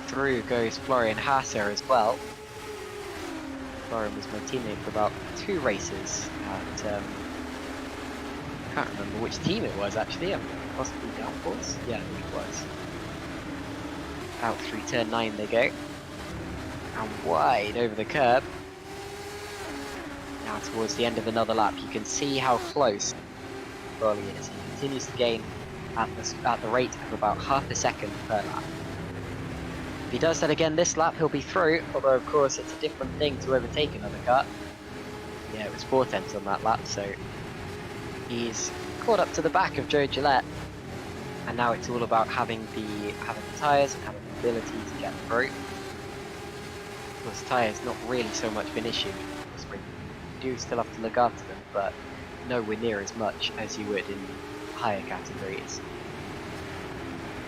Through goes Florian Hasser as well. Florian was my teammate for about 2 races at, I can't remember which team it was actually, possibly Downforce? Yeah, I think it was. Out through turn 9 they go. And wide over the curb. Now towards the end of another lap, you can see how close Riboli is. He continues to gain at the rate of about half a second per lap. If he does that again this lap, he'll be through, although of course it's a different thing to overtake another car. Yeah, it was 4 tenths on that lap, so he's caught up to the back of Joe Gillette, and now it's all about having the tyres and having the ability to get through. Of course, tyres not really so much of an issue. You do still have to look after them, but nowhere near as much as you would in higher categories.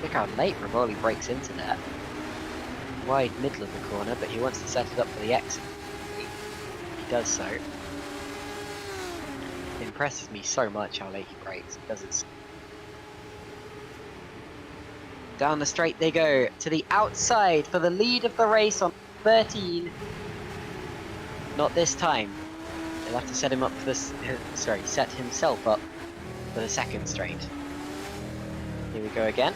Look how late Riboli breaks into that. Wide middle of the corner, but he wants to set it up for the exit. He does so. It impresses me so much how late he brakes. He does it. Down the straight they go to the outside for the lead of the race on 13. Not this time. They'll have to set him up for this. Set himself up for the 2nd straight. Here we go again.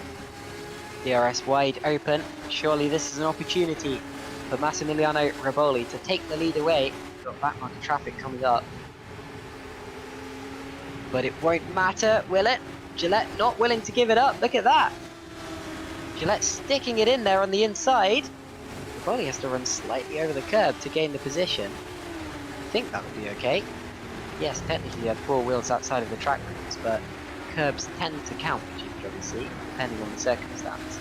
DRS wide open. Surely this is an opportunity for Massimiliano Riboli to take the lead away. Got back onto traffic coming up. But it won't matter, will it? Gillette not willing to give it up. Look at that. Gillette sticking it in there on the inside. Riboli has to run slightly over the curb to gain the position. I think that will be okay. Yes, technically you have 4 wheels outside of the track rules, but curbs tend to count for GPWC, depending on the circumstance.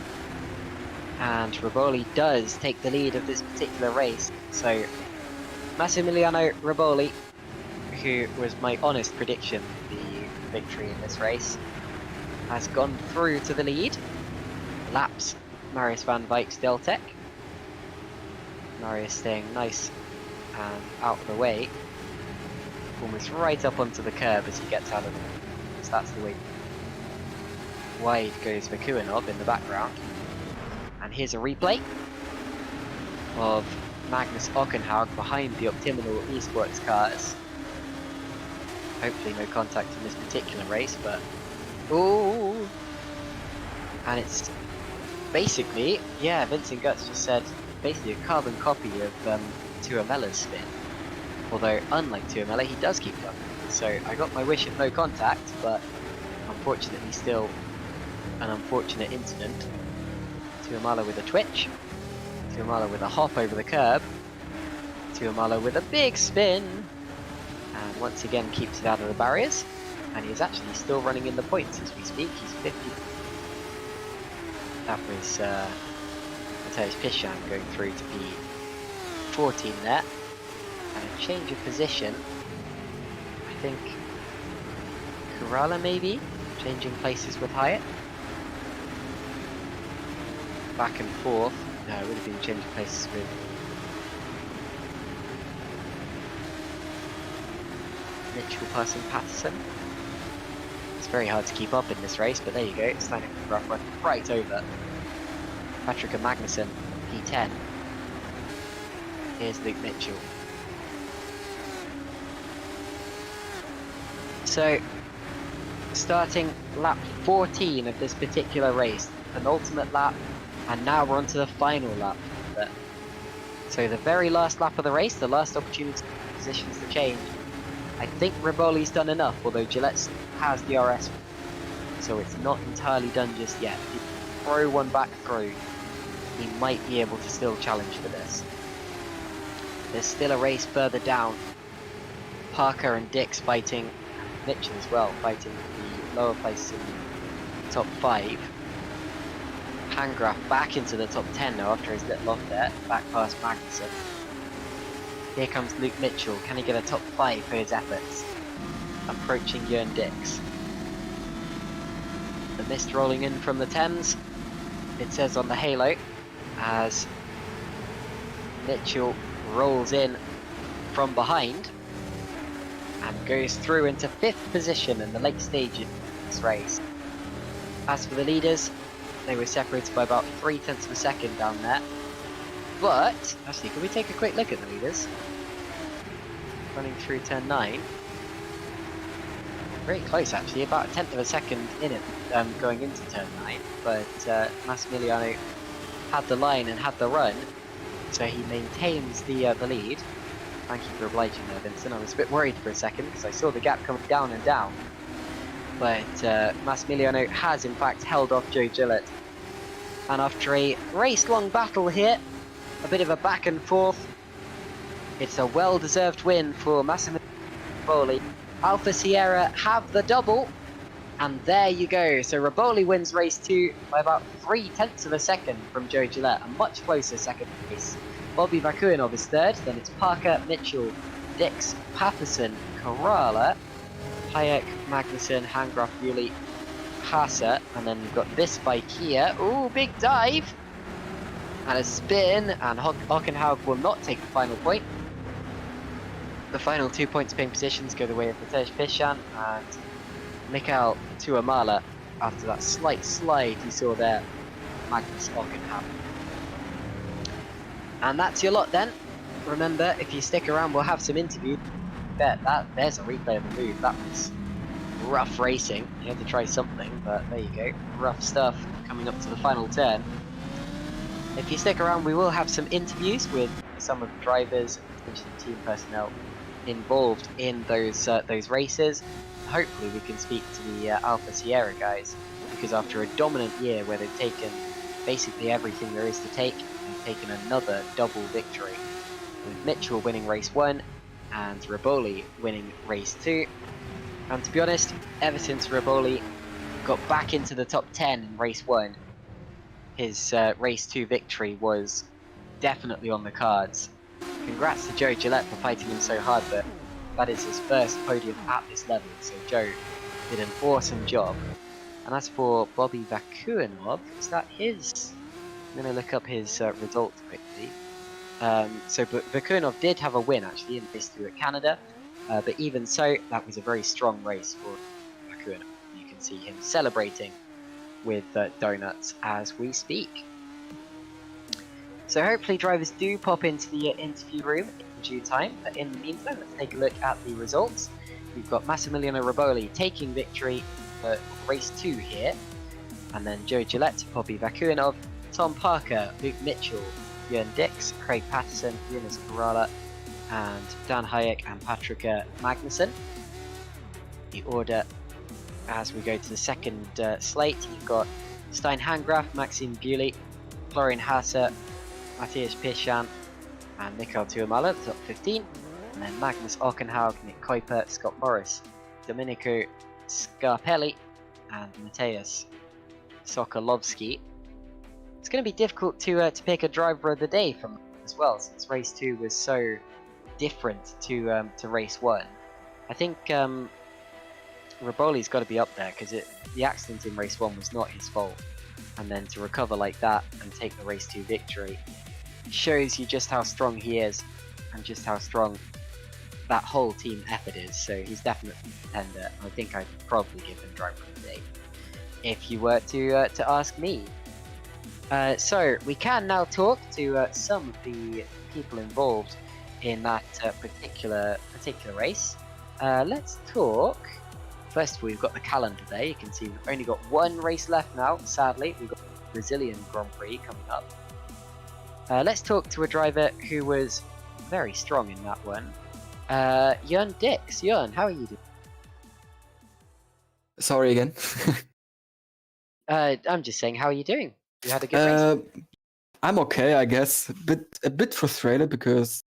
And Riboli does take the lead of this particular race. So Massimiliano Riboli, who was my honest prediction for the victory in this race, has gone through to the lead. Laps Marius van Dijk's Deltec. Marius staying nice and out of the way. Almost right up onto the curb as he gets out of the way. So that's the way. Wide goes Vakuinov in the background. And here's a replay of Magnus Ockenhaug behind the Optimal Esports cars. Hopefully no contact in this particular race, but... ooh! And it's basically, yeah, Vincent Gutt just said, basically a carbon copy of Tuomella's spin. Although, unlike Tuomela, he does keep going. So I got my wish of no contact, but unfortunately still an unfortunate incident. Tuomela with a twitch. Tuomela with a hop over the curb. Tuomela with a big spin. And once again keeps it out of the barriers. And he's actually still running in the points as we speak. He's 50. That was Mateusz Piszczan going through to be 14 there. And a change of position. I think Kurala maybe changing places with Hyatt. Back and forth. No, it would have been changing places with Mitchell passing Patterson. It's very hard to keep up in this race, but there you go. It's starting to rough run right over Patrick and Magnussen, P10. Here's Luke Mitchell. So, starting lap 14 of this particular race, penultimate lap, and now we're on to the final lap. So the very last lap of the race, the last opportunity for positions to change. I think Riboli's done enough, although Gillette has the RS, so it's not entirely done just yet. If you throw one back through, he might be able to still challenge for this. There's still a race further down. Parker and Dix fighting, Mitchell as well, fighting the lower places in the top 5. Pangraf back into the top 10 now after his little off there, back past Magnussen. Here comes Luke Mitchell, can he get a top 5 for his efforts? Approaching Jörn Dix. The mist rolling in from the Thames, it says on the halo, as Mitchell rolls in from behind and goes through into 5th position in the late stage of this race. As for the leaders, they were separated by about 0.3 of a second down there. But, actually, can we take a quick look at the leaders? Running through turn 9. Very close actually, about 1/10 of a second in it going into turn 9. But Massimiliano had the line and had the run, so he maintains the lead. Thank you for obliging there, Vincent. I was a bit worried for a second because I saw the gap coming down and down. But Massimiliano has in fact held off Joe Gillette. And after a race-long battle here, a bit of a back and forth, it's a well-deserved win for Massimiliano Riboli. Alpha Sierra have the double, and there you go. So Riboli wins race 2 by about 0.3 of a second from Joe Gillette, a much closer second place. Bobby Vakuinov is 3rd, then it's Parker, Mitchell, Dix, Patterson, Corrala, Hayek, Magnussen, Hangraf, Yuli, Hasa, and then we've got this bike here. Ooh, big dive! And a spin, and Ockenhaug will not take the final point. The final 2 points paying positions go the way of Mateusz Piszczan and Mikael Tuomela after that slight slide you saw there, Magnus Ockenhaug. And that's your lot then. Remember, if you stick around, we'll have some interviews. There's a replay of the move. That was rough racing. You had to try something, but there you go. Rough stuff coming up to the final turn. If you stick around, we will have some interviews with some of the drivers and potentially team personnel involved in those races. Hopefully we can speak to the Alpha Sierra guys, because after a dominant year where they've taken basically everything there is to take, and taken another double victory, with Mitchell winning race 1 and Riboli winning race 2. And to be honest, ever since Riboli got back into the top 10 in race 1, his race 2 victory was definitely on the cards. Congrats to Joe Gillette for fighting him so hard, but that is his first podium at this level, so Joe did an awesome job. And as for Bobby Vakuinov, is that his? I'm going to look up his results quickly. So Vakuinov did have a win actually in race 2 at Canada, but even so, that was a very strong race for Vakuinov. You can see him celebrating with donuts as we speak. So hopefully drivers do pop into the interview room in due time, but in the meantime, let's take a look at the results. We've got Massimiliano Riboli taking victory for race 2 here, and then Joe Gillette, Bobby Vakuinov, Tom Parker, Luke Mitchell, Jörn Dix, Craig Patterson, Jonas Corrala, and Dan Hayek and Patrika Magnussen. The order as we go to the second slate, you've got Stein Hangraf, Maxime Bewley, Florian Hasse, Matthias Pischan, and Mikael Tuomala, the top 15. And then Magnus Ockenhaug, Nick Kuiper, Scott Morris, Domenico Scarpelli, and Mateusz Sokolovski. It's going to be difficult to pick a driver of the day from as well, since race 2 was so different to race 1. I think Riboli's got to be up there, because the accident in race 1 was not his fault, and then to recover like that and take the race 2 victory shows you just how strong he is and just how strong that whole team effort is. So he's definitely a contender. I think I'd probably give him driver of the day if you were to ask me. So we can now talk to some of the people involved in that particular race. Let's talk. First of all, we've got the calendar there. You can see we've only got one race left now, sadly. We've got the Brazilian Grand Prix coming up. Let's talk to a driver who was very strong in that one. Jörn Dix. Jörn, how are you doing? Sorry again. I'm just saying, how are you doing? You had a good race? I'm okay, I guess. A bit frustrated because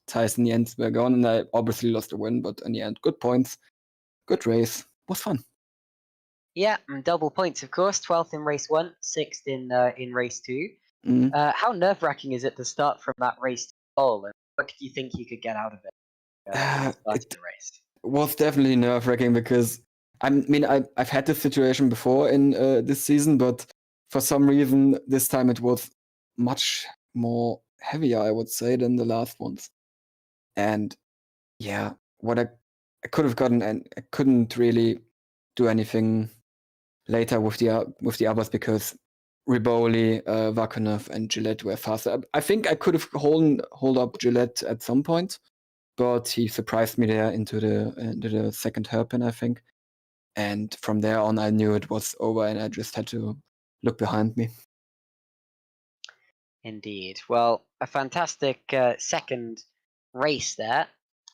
tires in the end were gone, and I obviously lost the win, but in the end, good points. Good race. Was fun. Yeah, double points, of course. 12th in race 1, 6th in race 2. How nerve-wracking is it to start from that race to pole, and what do you think you could get out of it? The race was definitely nerve-wracking because I mean I've had this situation before in this season, but for some reason this time it was much more heavier, I would say, than the last ones. And yeah, what I could have gotten, and I couldn't really do anything later with the others because Riboli, Vakuinov, and Gillette were faster. I think I could have hold up Gillette at some point, but he surprised me there into the second hairpin, I think. And from there on, I knew it was over, and I just had to look behind me. Indeed. Well, a fantastic second race there,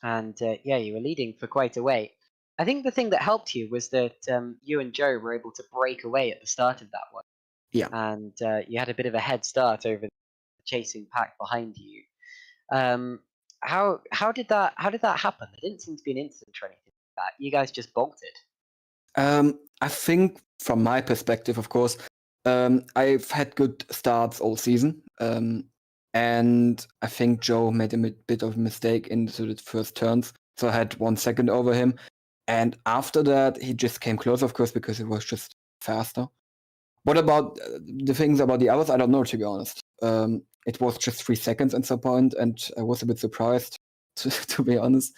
and yeah, you were leading for quite a way. I think the thing that helped you was that you and Joe were able to break away at the start of that one. Yeah. And you had a bit of a head start over the chasing pack behind you. How did that happen? There didn't seem to be an incident or anything like that. You guys just bolted. I think from my perspective, of course, I've had good starts all season. And I think Joe made a bit of a mistake into the first turns. So I had 1 second over him. And after that, he just came close, of course, because it was just faster. What about the things about the others? I don't know, to be honest. It was just 3 seconds at some point, and I was a bit surprised, to be honest.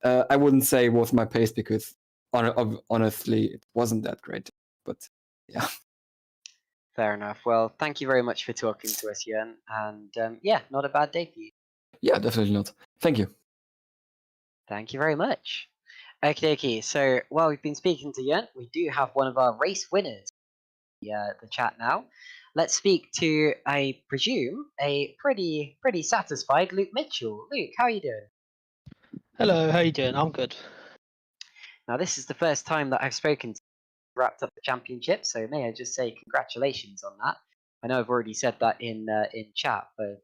I wouldn't say it was my pace because honestly, it wasn't that great. But yeah. Fair enough. Well, thank you very much for talking to us, Jörn. And yeah, not a bad day for you. Yeah, definitely not. Thank you. Thank you very much. Okay. So while we've been speaking to Jörn, we do have one of our race winners in the chat now. Let's speak to, I presume, a pretty satisfied Luke Mitchell. Luke, how are you doing? Hello, how you doing? I'm good. Now, this is the first time that I've spoken to you wrapped up the championship, so may I just say congratulations on that. I know I've already said that in chat, but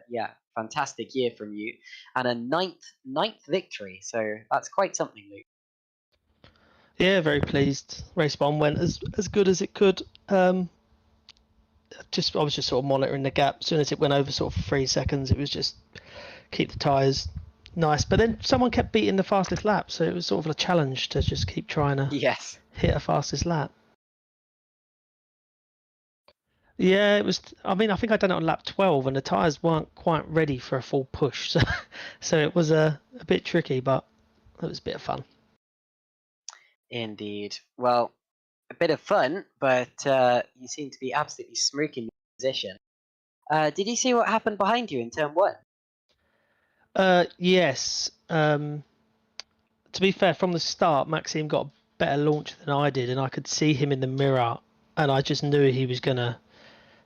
yeah, fantastic year from you, and a ninth victory. So that's quite something, Luke. Yeah, very pleased. Race 1 went as good as it could. I was just sort of monitoring the gap. As soon as it went over sort of 3 seconds, it was just keep the tyres nice. But then someone kept beating the fastest lap, so it was sort of a challenge to just keep trying to Yes. hit a fastest lap. Yeah, it was. I mean, I think I'd done it on lap 12, and the tyres weren't quite ready for a full push, so it was a bit tricky, but it was a bit of fun. Indeed. Well, a bit of fun, but you seem to be absolutely smoking the position. Did you see what happened behind you in turn 1? Yes. To be fair, from the start, Maxime got a better launch than I did, and I could see him in the mirror, and I just knew he was gonna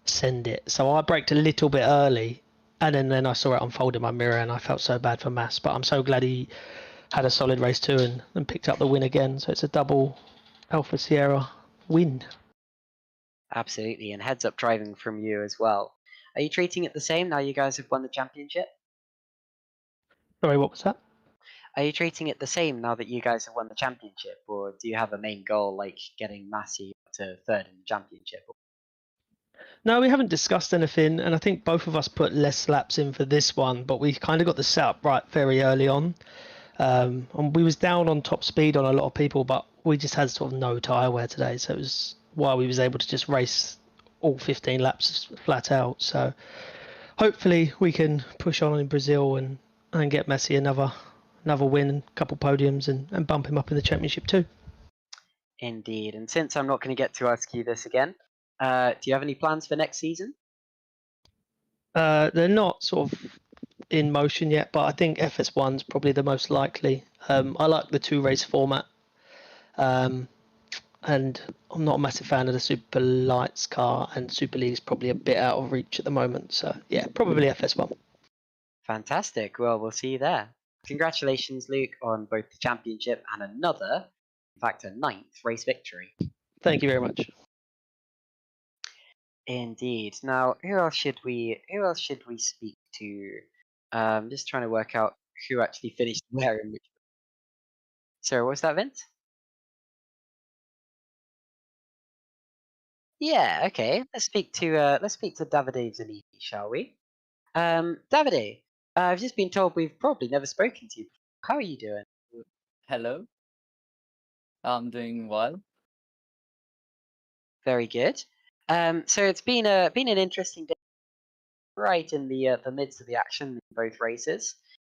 send it. So I braked a little bit early, and then I saw it unfold in my mirror, and I felt so bad for Mass. But I'm so glad he had a solid race too, and picked up the win again. So it's a double Alpha Sierra win. Absolutely, and heads up driving from you as well. Are you treating it the same now you guys have won the championship? Sorry, what was that? Are you treating it the same now that you guys have won the championship, or do you have a main goal like getting Massey to third in the championship? No, we haven't discussed anything, and I think both of us put less laps in for this one, but we kind of got the setup right very early on. And we was down on top speed on a lot of people, but we just had sort of no tyre wear today, so it was why we was able to just race all 15 laps flat out. So hopefully we can push on in Brazil and get Messi another win, a couple podiums, and bump him up in the championship too. Indeed, and since I'm not going to get to ask you this again, do you have any plans for next season? They're not sort of in motion yet, but I think FS1's probably the most likely. I like the 2-race format, and I'm not a massive fan of the Super Lights car, and Super League's probably a bit out of reach at the moment. So yeah, probably FS1. Fantastic. Well, we'll see you there. Congratulations, Luke, on both the championship and another, in fact, a 9th race victory. Thank you very much. Indeed. Now, who else should we speak to? Just trying to work out who actually finished where in which. Sorry, what was that, Vince? Yeah, okay. Let's speak to Davide Zanini, shall we? Davide, I've just been told we've probably never spoken to you before. How are you doing? Hello, I'm doing well. Very good. So it's been an interesting day, right in the midst of the action in both races.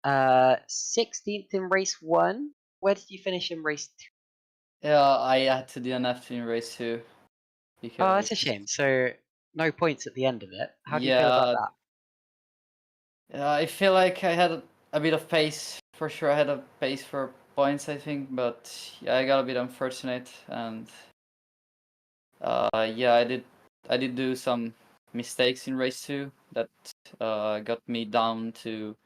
16th in race 1. Where did you finish in race 2? Yeah, I had to DNF in race 2 Oh, that's a because shame. So no points at the end of it. How do you feel about that? I feel like I had a bit of pace. For sure, I had a pace for points, I think, but yeah, I got a bit unfortunate, and yeah, I did do some mistakes in race 2 that got me down to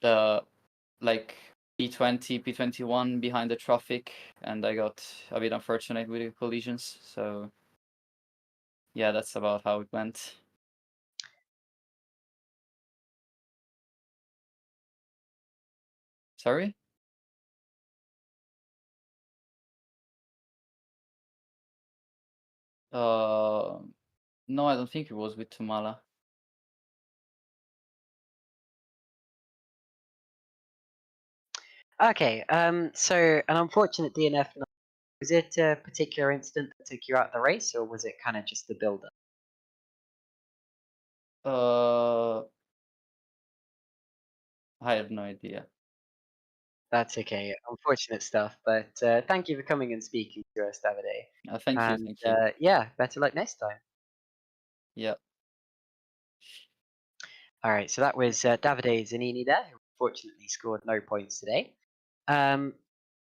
the like P20, P21 behind the traffic, and I got a bit unfortunate with the collisions. So yeah, that's about how it went. Sorry? No, I don't think it was with Tumala. Okay. So an unfortunate DNF. Was it a particular incident that took you out of the race, or was it kind of just the build-up? I have no idea. That's okay. Unfortunate stuff. But thank you for coming and speaking to us, Davide. Thank you, And thank you. yeah, better luck next time. Yeah. All right. So that was Davide Zanini there, who unfortunately scored no points today.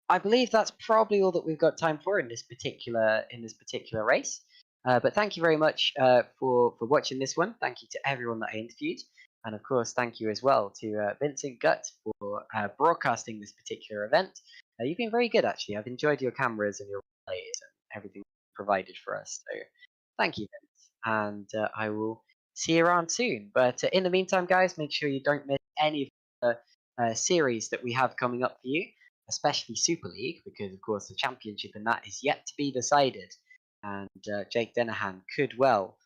I believe that's probably all that we've got time for in this particular race. But thank you very much for watching this one. Thank you to everyone that I interviewed, and of course, thank you as well to Vincent Gutt for broadcasting this particular event. You've been very good, actually. I've enjoyed your cameras and your plays and everything provided for us. So Thank you, Vince. And I will see you around soon. But in the meantime, guys, make sure you don't miss any of the series that we have coming up for you, especially Super League, because, of course, the championship and that is yet to be decided. And Jake Denahan could well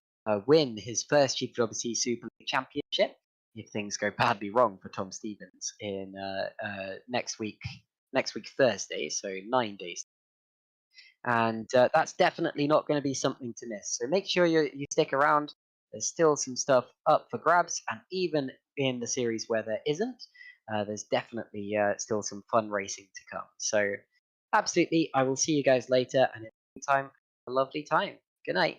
win his first GPWC Super League championship if things go badly wrong for Tom Stevens in next week Thursday, so 9 days. And that's definitely not going to be something to miss. So make sure you stick around. There's still some stuff up for grabs, and even in the series where there isn't, there's definitely still some fun racing to come. So absolutely, I will see you guys later, and in the meantime, a lovely time. Good night.